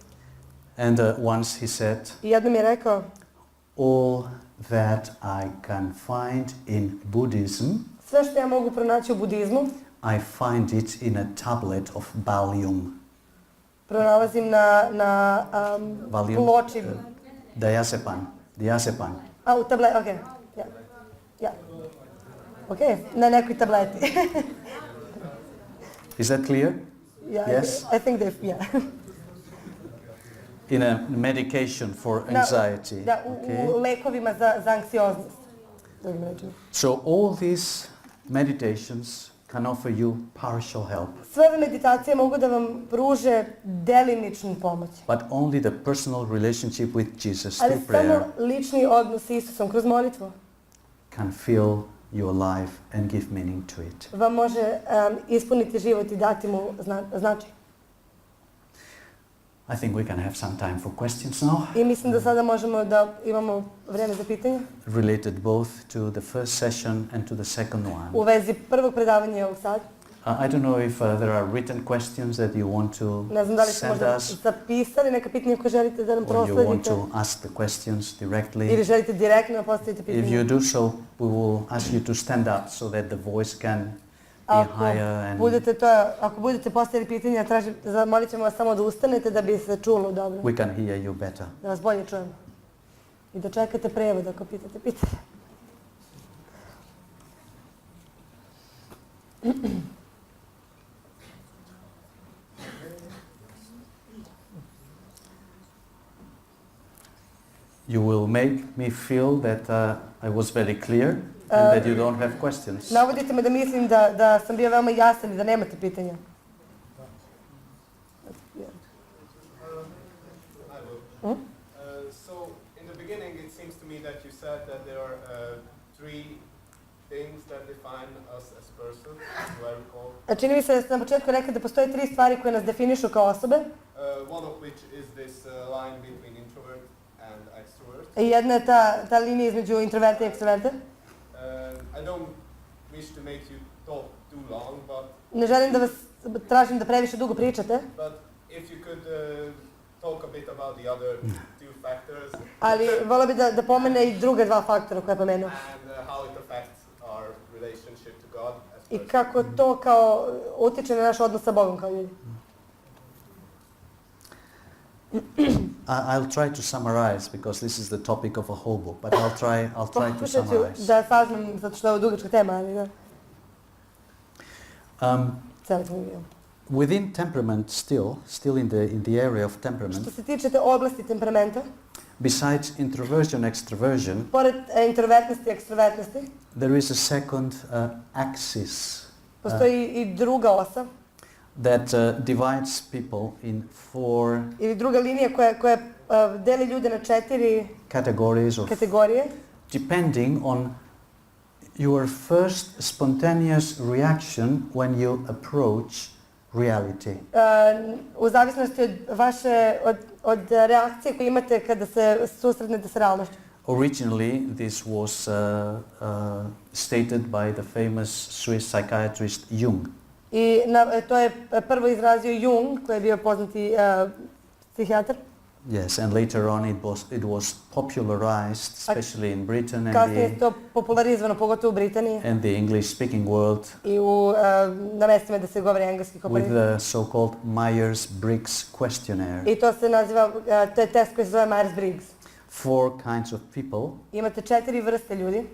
And once he said, I jednom je rekao, all that I can find in Buddhism, sve što ja mogu pronaći u budizmu, I find it in a tablet of Valium. pronalazim na Valium? ploči. Diazepam. U tableti, okej. Ja. Okej, na nekoj tableti. Is that clear? Yeah, Yes? I think yeah. In a medication for anxiety. Da, Okay? u lekovima za anksioznost. So all these meditations can offer you partial help, Sve ove meditacije mogu da vam pruže delimičnu pomoć. but only the personal relationship with Jesus Ali through prayer samo lični odnos s Isusom kroz molitvu can fill your life and give meaning to it. vam može ispuniti život i dati mu značaj. I think we can have some time for questions now, I mislim da sada možemo da imamo vreme za pitanje related both to the first session and to the second u one. vezi prvog predavanja i ovog sad. I don't know if there are written questions that you want to Ne znam da li ste send možda us, zapisali neka pitanja koje želite da nam or you want prosledite to ask the questions ili directly. želite direktno da postavite If you pitanje. do so, we will ask you to stand up so that the voice can be higher and Ako budete postavili pitanja, zamolit ćemo vas samo da ustanete da bi se čulo dobro, we can hear you better. da vas bolje čujemo. I da čekate prevod ako pitate pitanje. You will make me feel that I was very clear and that you don't have questions. Navodite me da mislim da sam bio veoma jasan i da nemate pitanja. So, in the beginning, it seems to me that you said that there are three things that define us as persons, do I recall? Čini mi se da ste na početku rekli da postoje 3 stvari koje nas definišu kao osobe. One of which is this line between introvert and extrovert. I jedna je ta linija između introverta i ekstroverta. I don't wish to make you talk too long, but Ne želim da vas tražim da previše dugo pričate, if you could talk a bit about the other two factors ali volio bih da pomene i druga 2 faktora koje je pomenuo. and how it affects our relationship to God as I persons. kako to kao utiče na naš odnos sa Bogom kao ljudi. I'll try to summarize because this is the topic of a whole book, but I'll try to Pokušat ću summarize. da sažmem, zato što je ovo dugačka tema, ali da. Cijeli smo bio. Within temperament, still in the area of temperament, Što se tiče te oblasti temperamenta, besides introversion, extroversion, pored introvertnosti i ekstrovertnosti, there is a second axis postoji i druga osa, that divides people in 4 ili druga linija koja deli ljude na 4 categories of kategorije, depending on your first spontaneous reaction when you approach reality. u zavisnosti od reakcije koje imate kada se susretnete s realnošću. Originally, this was stated by the famous Swiss psychiatrist Jung. I to je prvo izrazio Jung, koji je bio poznati psihijatar. Yes, and later on it was popularized, especially in Britain Kasnije je to popularizovano, pogotovo u Britaniji and the English-speaking world, i na mestima da se govori engleski. with the so-called Myers-Briggs questionnaire. I to se naziva, to je test koji se zove Myers-Briggs. 4 kinds of people: Imate 4 vrste ljudi.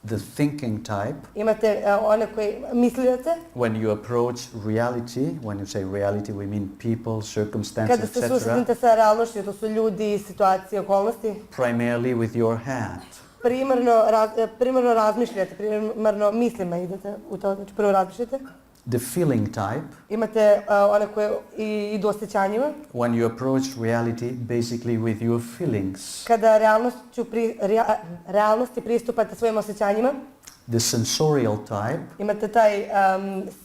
the thinking type, Imate one koji mislite, when you approach reality, when you say reality we mean people, circumstances, kada se etc., susretnete sa realnošću, to su ljudi, situacije, okolnosti. primarily with your head. Primarno razmišljate, primarno mislima idete u to, znači prvo razmišljate. The feeling type, Imate one koje idu osjećanjima. when you approach reality basically with your feelings. Kada realnosti pristupate svojim osjećanjima. the sensorial type, imate taj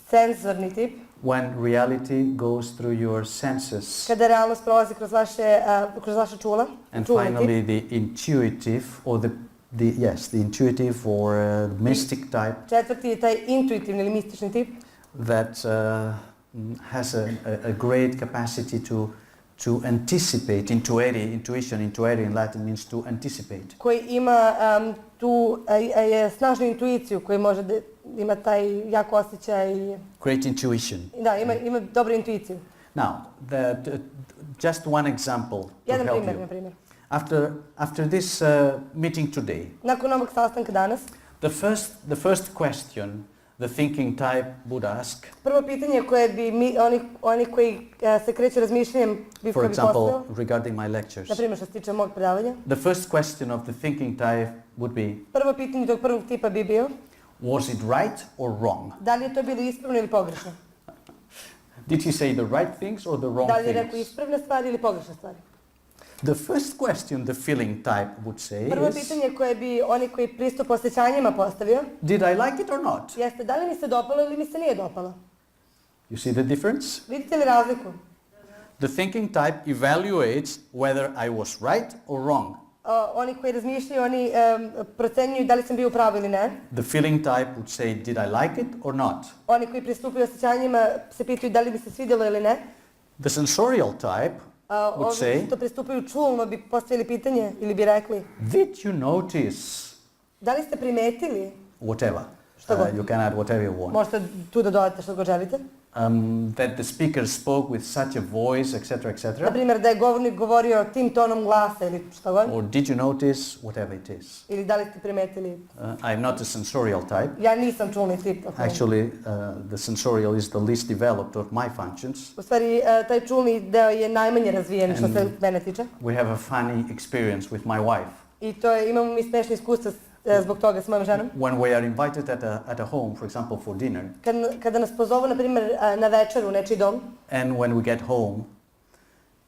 senzorni tip, when reality goes through your senses. kada realnost prolazi kroz vaše čula. And čulni finally, tip. the intuitive or the intuitive or mystic type Četvrti je taj intuitivni ili mistični tip, that has a great capacity to anticipate. Intuere in Latin means to anticipate. koji ima tu snažnu intuiciju, koji može da ima taj jak osjećaj. Great intuition. Da, ima dobru intuiciju. Now, just one example to Jedan help primjer, na you. primjer. After this meeting today, Nakon ovog sastanka danas, the first question the thinking type would ask, prvo pitanje koje bi oni koji se kreću razmišljanjem bi for example, postavili, regarding my lectures, na primjer što se tiče mog predavanja, the first question of the thinking type would be, prvo pitanje tog prvog tipa bi bio, was it right or wrong? da li je to bilo ispravno ili pogrešno? Did he say the right things or the wrong Da li je rekao things? ispravne stvari ili pogrešne stvari? The first question the feeling type would say Prvo is, pitanje koje bi oni koji pristup osjećanjima postavio, did I like it or not? jeste da li mi se dopalo ili mi se nije dopalo? You see the difference? Vidite li razliku? The thinking type evaluates whether I was right or wrong. Oni koji razmišljaju, oni procenjuju da li sam bio u pravu ili ne. The feeling type would say, did I like it or not? Oni koji pristupaju osjećanjima se pitaju da li mi se svidjelo ili ne. The sensorial type would Ovi say, što pristupaju čulno bi postavili pitanje ili bi rekli, did you notice da li ste primetili, whatever? Što god. You can add whatever you want. možete tu da dodate što god želite, That the speaker spoke with such a voice, etc., na etc. primjer da je govornik govorio tim tonom glasa ili što god, Or did you notice whatever it is? ili da li ste primetili. I'm not a sensorial type. Ja nisam čulni tip. Actually, the sensorial is the least developed of my functions. U stvari, taj čulni deo je najmanje razvijen što se mene tiče. We have a funny experience with my wife. I to je, imamo mi smešne iskustva zbog toga s mojom ženom. When we are invited at a home, for example, for dinner, Kada nas pozovu, na primjer, na večeru u nečiji dom, and when we get home,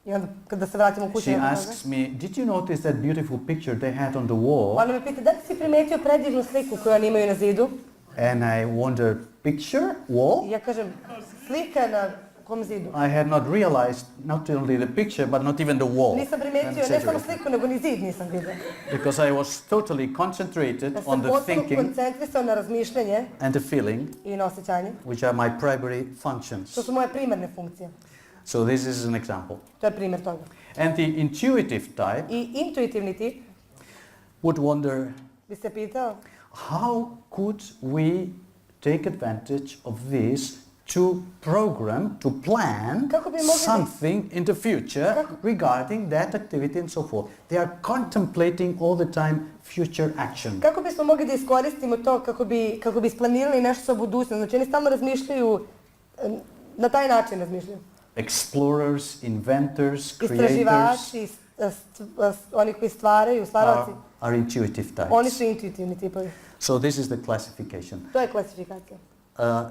i onda kada se vratimo u kuću, she asks me, did you notice that beautiful picture they had on the wall? ona me pita, da li si primetio predivnu sliku koju oni imaju na zidu? And I wonder, picture? I Wall? ja kažem, slika na kom zidu? I had not realized not only the picture, but not even the wall. Nisam I'm primetio ne samo exaggerating. sliku, nego ni zid nisam vidio. Because I was totally concentrated Ja on sam the potpuno thinking koncentrisao na razmišljanje and the feeling, i na osjećanje. which are my primary functions. To su moje primarne funkcije. So this is an example. To je primjer toga. And the intuitive type I intuitivni tip would wonder, bi se pitao, how could we take advantage of this to program, to plan Kako bi mogli something in the future regarding that activity and so forth. They are contemplating all the time future action. kako bismo mogli da iskoristimo to kako bi isplanirali nešto za budućnost? Znači oni stalno razmišljaju, na taj način razmišljaju. Explorers, inventors, creators Istraživači, oni koji stvaraju, stvaraoci, are intuitive oni types. su intuitivni tipovi. So this is the classification. To je klasifikacija.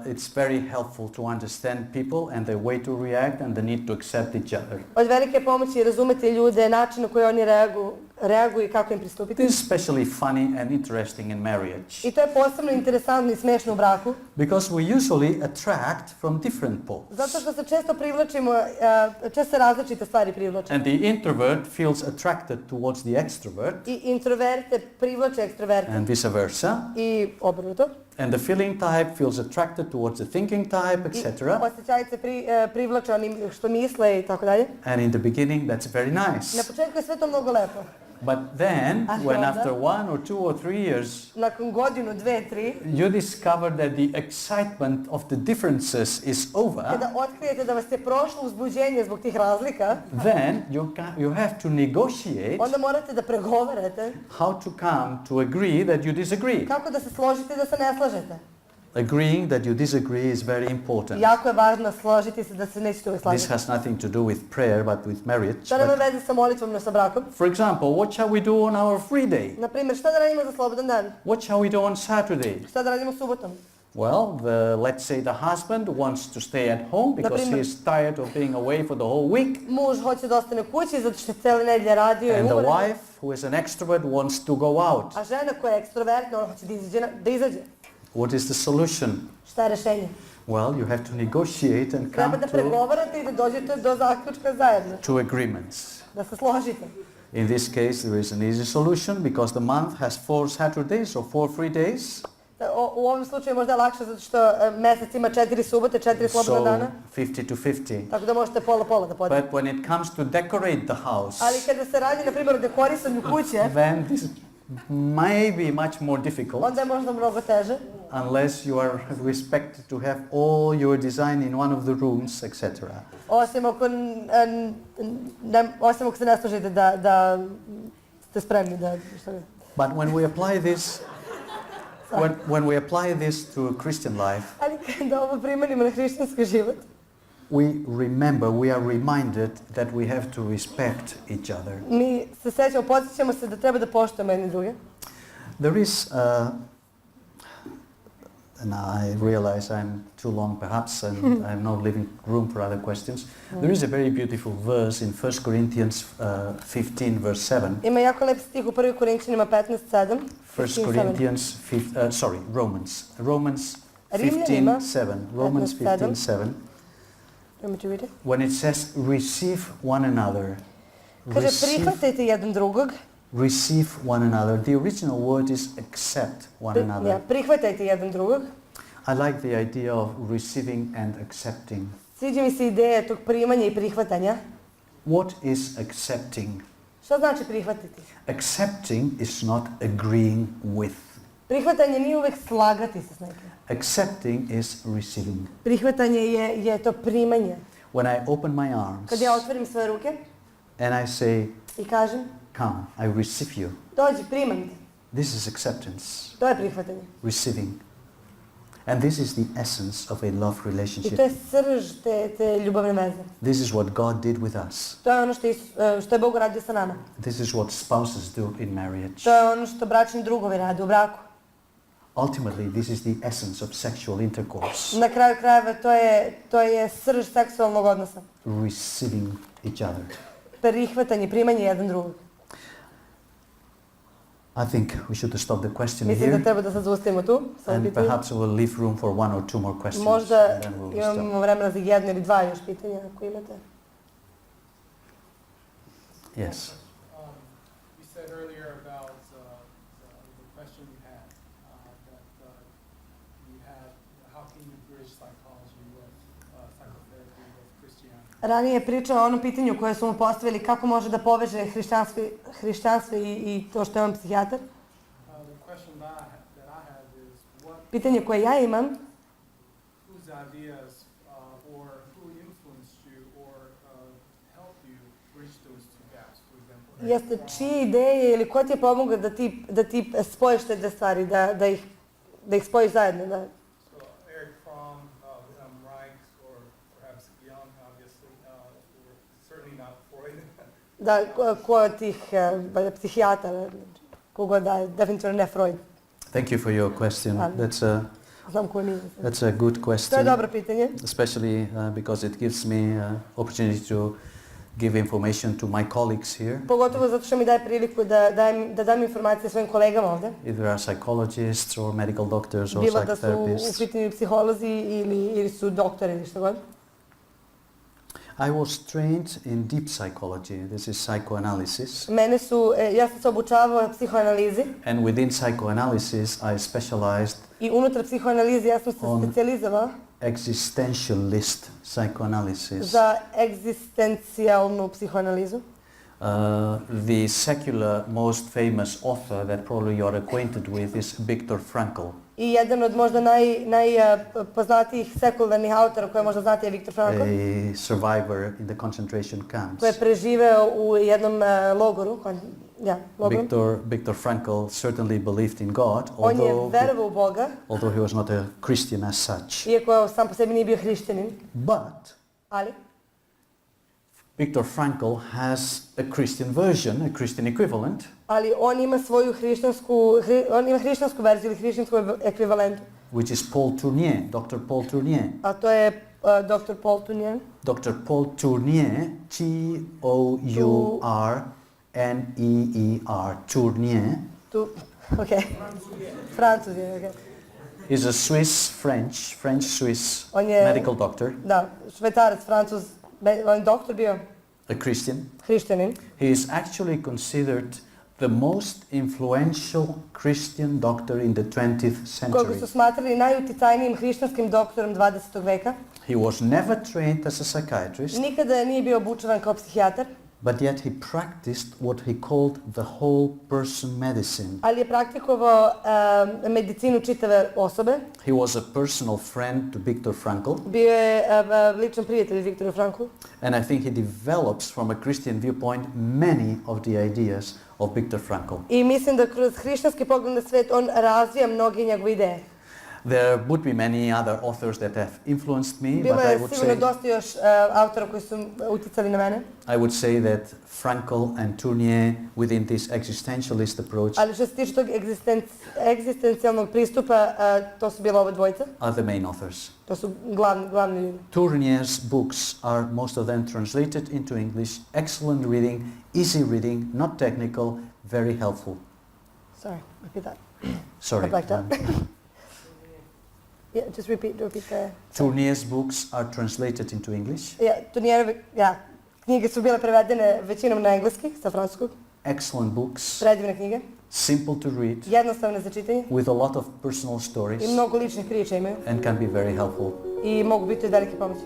It's very helpful to understand people and their way to react and the need to accept each other. Od velike pomoći razumeti ljude, način na koji oni reaguju i kako im pristupiti. This is especially funny and interesting in marriage I to je posebno interesantno i smešno u braku, because we usually attract from different poles. zato što se često privlačimo, često se različite stvari privlače. And the introvert feels attracted towards the extrovert I introverte privlače ekstroverte and vice versa. i obrnuto. And the feeling type feels attracted towards the thinking type, I etc. osjećajice privlače onim što misle i tako dalje. And in the beginning, that's very nice. Na početku je sve to mnogo lepo. But then, Ali when onda- after 1 or 2 or 3 years, Nakon godinu, dve, tri, you discover that the excitement of the differences is over, kada otkrijete da vas je prošlo uzbuđenje zbog tih razlika, then you have to negotiate onda morate da pregovarate how to come to agree that you disagree. kako da se složite i da se ne slažete. Agreeing that you disagree is very important. Jako je važno složiti se da se nećete uvijek This slagati. has nothing to do with prayer, but with marriage. To nema But veze sa molitvom, no sa brakom. for example, what shall we do on our free day? Na primjer, šta da radimo za slobodan dan? What shall we do on Saturday? Šta da radimo subotom? Well, let's say the husband wants to stay at home because he is tired of being away for the whole week. Muž hoće da ostane kući zato što je cijele nedelje radio i And the umoran. wife, who is an extrovert, wants to go out. A žena koja je ekstrovertna, ona hoće da izađe. What is the solution? Šta je rešenje? Well, you have to negotiate and Treba come da pregovarate i da dođete do zaključka zajedno. to agreements. Da se složite. In this case, there is an easy solution because the month has 4 Saturdays or 4 free days. U ovom slučaju možda je lakše zato što mjesec ima 4 subote, 4 slobodna dana. So 50 to 50. Tako da možete pola da podijelite. But when it comes to decorate the house, Ali kada se radi, na primjer, o dekorisanju kuće, then this may be much more difficult onda je možda mnogo teže. unless you are expected to have all your design in one of the rooms, etc. Osim ako se ne složite da ste spremni da... But when we apply this, when we apply this to Christian life, Ali kada ovo primenimo na hrišćanski život, we are reminded that we have to respect each other. mi se sećamo, podsjećamo se da treba da poštujemo jedni druge. There is, and I realize I'm too long perhaps and I have no living room for other questions. There is a very beautiful verse in 1 Corinthians 15 verse 7. Ima jako lep stih u 1. Korinćanima 15:7. Romans 15:7. Romans 15:7. When it says receive one another. Kaže prihvatajte jedan drugog. Receive one another. The original word is accept one another. Prihvatajte jedan drugog. I like the idea of receiving and accepting. Sviđa mi se ideja tog primanja i prihvatanja. What is accepting? Šta znači prihvatiti? Accepting is not agreeing with. Prihvatanje nije uvek slagati se s nekim. Accepting is receiving. Prihvatanje je to primanje. When I open my arms Kad ja otvorim svoje ruke and I say, i kažem, come, I receive you. dođi, primam te. This is acceptance, To je prihvatanje. receiving. And this is the essence of a love I relationship. to je srž te ljubavne veze. This is what God did with us. To je ono što je Bog uradio sa nama. This is what spouses do in marriage. To je ono što bračni drugovi rade u braku. Ultimately, this is the essence of sexual intercourse. Na kraju krajeva to je srž seksualnog odnosa. Receiving each other. Prihvatanje, primanje jedan drugog. I think we should stop the question Mislim da here. treba da se zaustavimo tu. And perhaps we'll leave room for 1 or 2 more questions. Možda and then we'll stop. imamo vremena za jedno ili dva još pitanja ako imate. Yes. You said earlier about the question you had, that you had, how can you bridge psychology with psychotherapy with Christianity? Ranije je pričao o onom pitanju koje su mu postavili kako može da poveže hrišćanstvo i to što je on psihijatar. The question that I have is Pitanje koje ja imam, whose ideas or who influenced you or helped you bridge those two gaps, for example? jeste čije ideje ili ko ti je pomogao da ti spojiš te dve stvari, da ih spojiš zajedno. Da. So Eric Fromm, Wilhelm Reich, or perhaps Jung, obviously, or certainly not Freud. Da, ko od tih psihijatara, kogod da je, definitivno ne Freud. Thank you for your question. Znam ko nije. That's a good To je question, dobro pitanje. especially because it gives me opportunity to give information to my colleagues here. Pogotovo zato što mi daje priliku da dam informacije svojim kolegama ovde. Either are psychologists or medical doctors or Bilo da su u psychotherapists. pitanju psiholozi ili su doktori ili što god. I was trained in deep psychology. This is psychoanalysis. Ja sam se obučavao psihoanalizi And within psychoanalysis, I specialized i unutar psihoanalize ja sam se specijalizovao existentialist psychoanalysis. za egzistencijalnu psihoanalizu. The secular most famous author that probably you're acquainted with is Viktor Frankl. I jedan od možda najpoznatijih sekularnih autora koje možda znate je Viktor Frankl, A survivor in the concentration camps. koji je preživeo u jednom logoru. Viktor Frankl certainly believed in God, On je verovao u Boga, although he was not a Christian as such. iako sam po sebi nije bio hrišćanin, But ali Viktor Frankl has a Christian version, a Christian equivalent, on ima svoju hrišćansku verziju ili hrišćansku ekvivalentu. which is Paul Tournier, Dr. Paul Tournier. a to je dr. Paul Tournier. Dr. Paul Tournier, Tournier, Tournier, Ok. Francuz je, ok. is a French-Swiss On je, medical doctor, da, švajcarac, Francuz, on je doktor bio, a Christian. hrišćanin. He is actually considered the most influential Christian doctor in the 20th Koga century. su smatrali najuticajnijim hrišćanskim doktorom 20. veka. He was never trained as a psychiatrist, Nikada nije bio obučavan kao psihijatar, but yet he practiced what he called the whole person medicine. ali je praktikovao medicinu čitave osobe. He was a personal friend to Viktor Frankl, Bio je ličan prijatelj Viktoru Franklu. and I think he develops from a Christian viewpoint many of the ideas of Viktor Frankl. I mislim da kroz hrišćanski pogled na svet on razvija mnoge njegove ideje. There would be many other authors that have influenced me, Bilo but I je would sigurno say dosta još autora koji su uticali na mene. I would say that Frankl and Tournier within this existentialist approach Ali što se tiče tog egzistencijalnog pristupa, to su bila ova dvojica. are the main authors. To su glavni ljudi. Tournier's books are most of them translated into English, excellent reading, easy reading, not technical, very helpful. Sorry, repeat that. Sorry. Like that. Yeah, just repeat the... Tournier's books are translated into English, Knjige su bile prevedene većinom na engleski, sa francuskog. excellent books, Predivne knjige, simple to read, jednostavne za čitanje with a lot of personal stories, i mnogo ličnih priča imaju and can be very helpful. i mogu biti od velike pomoći.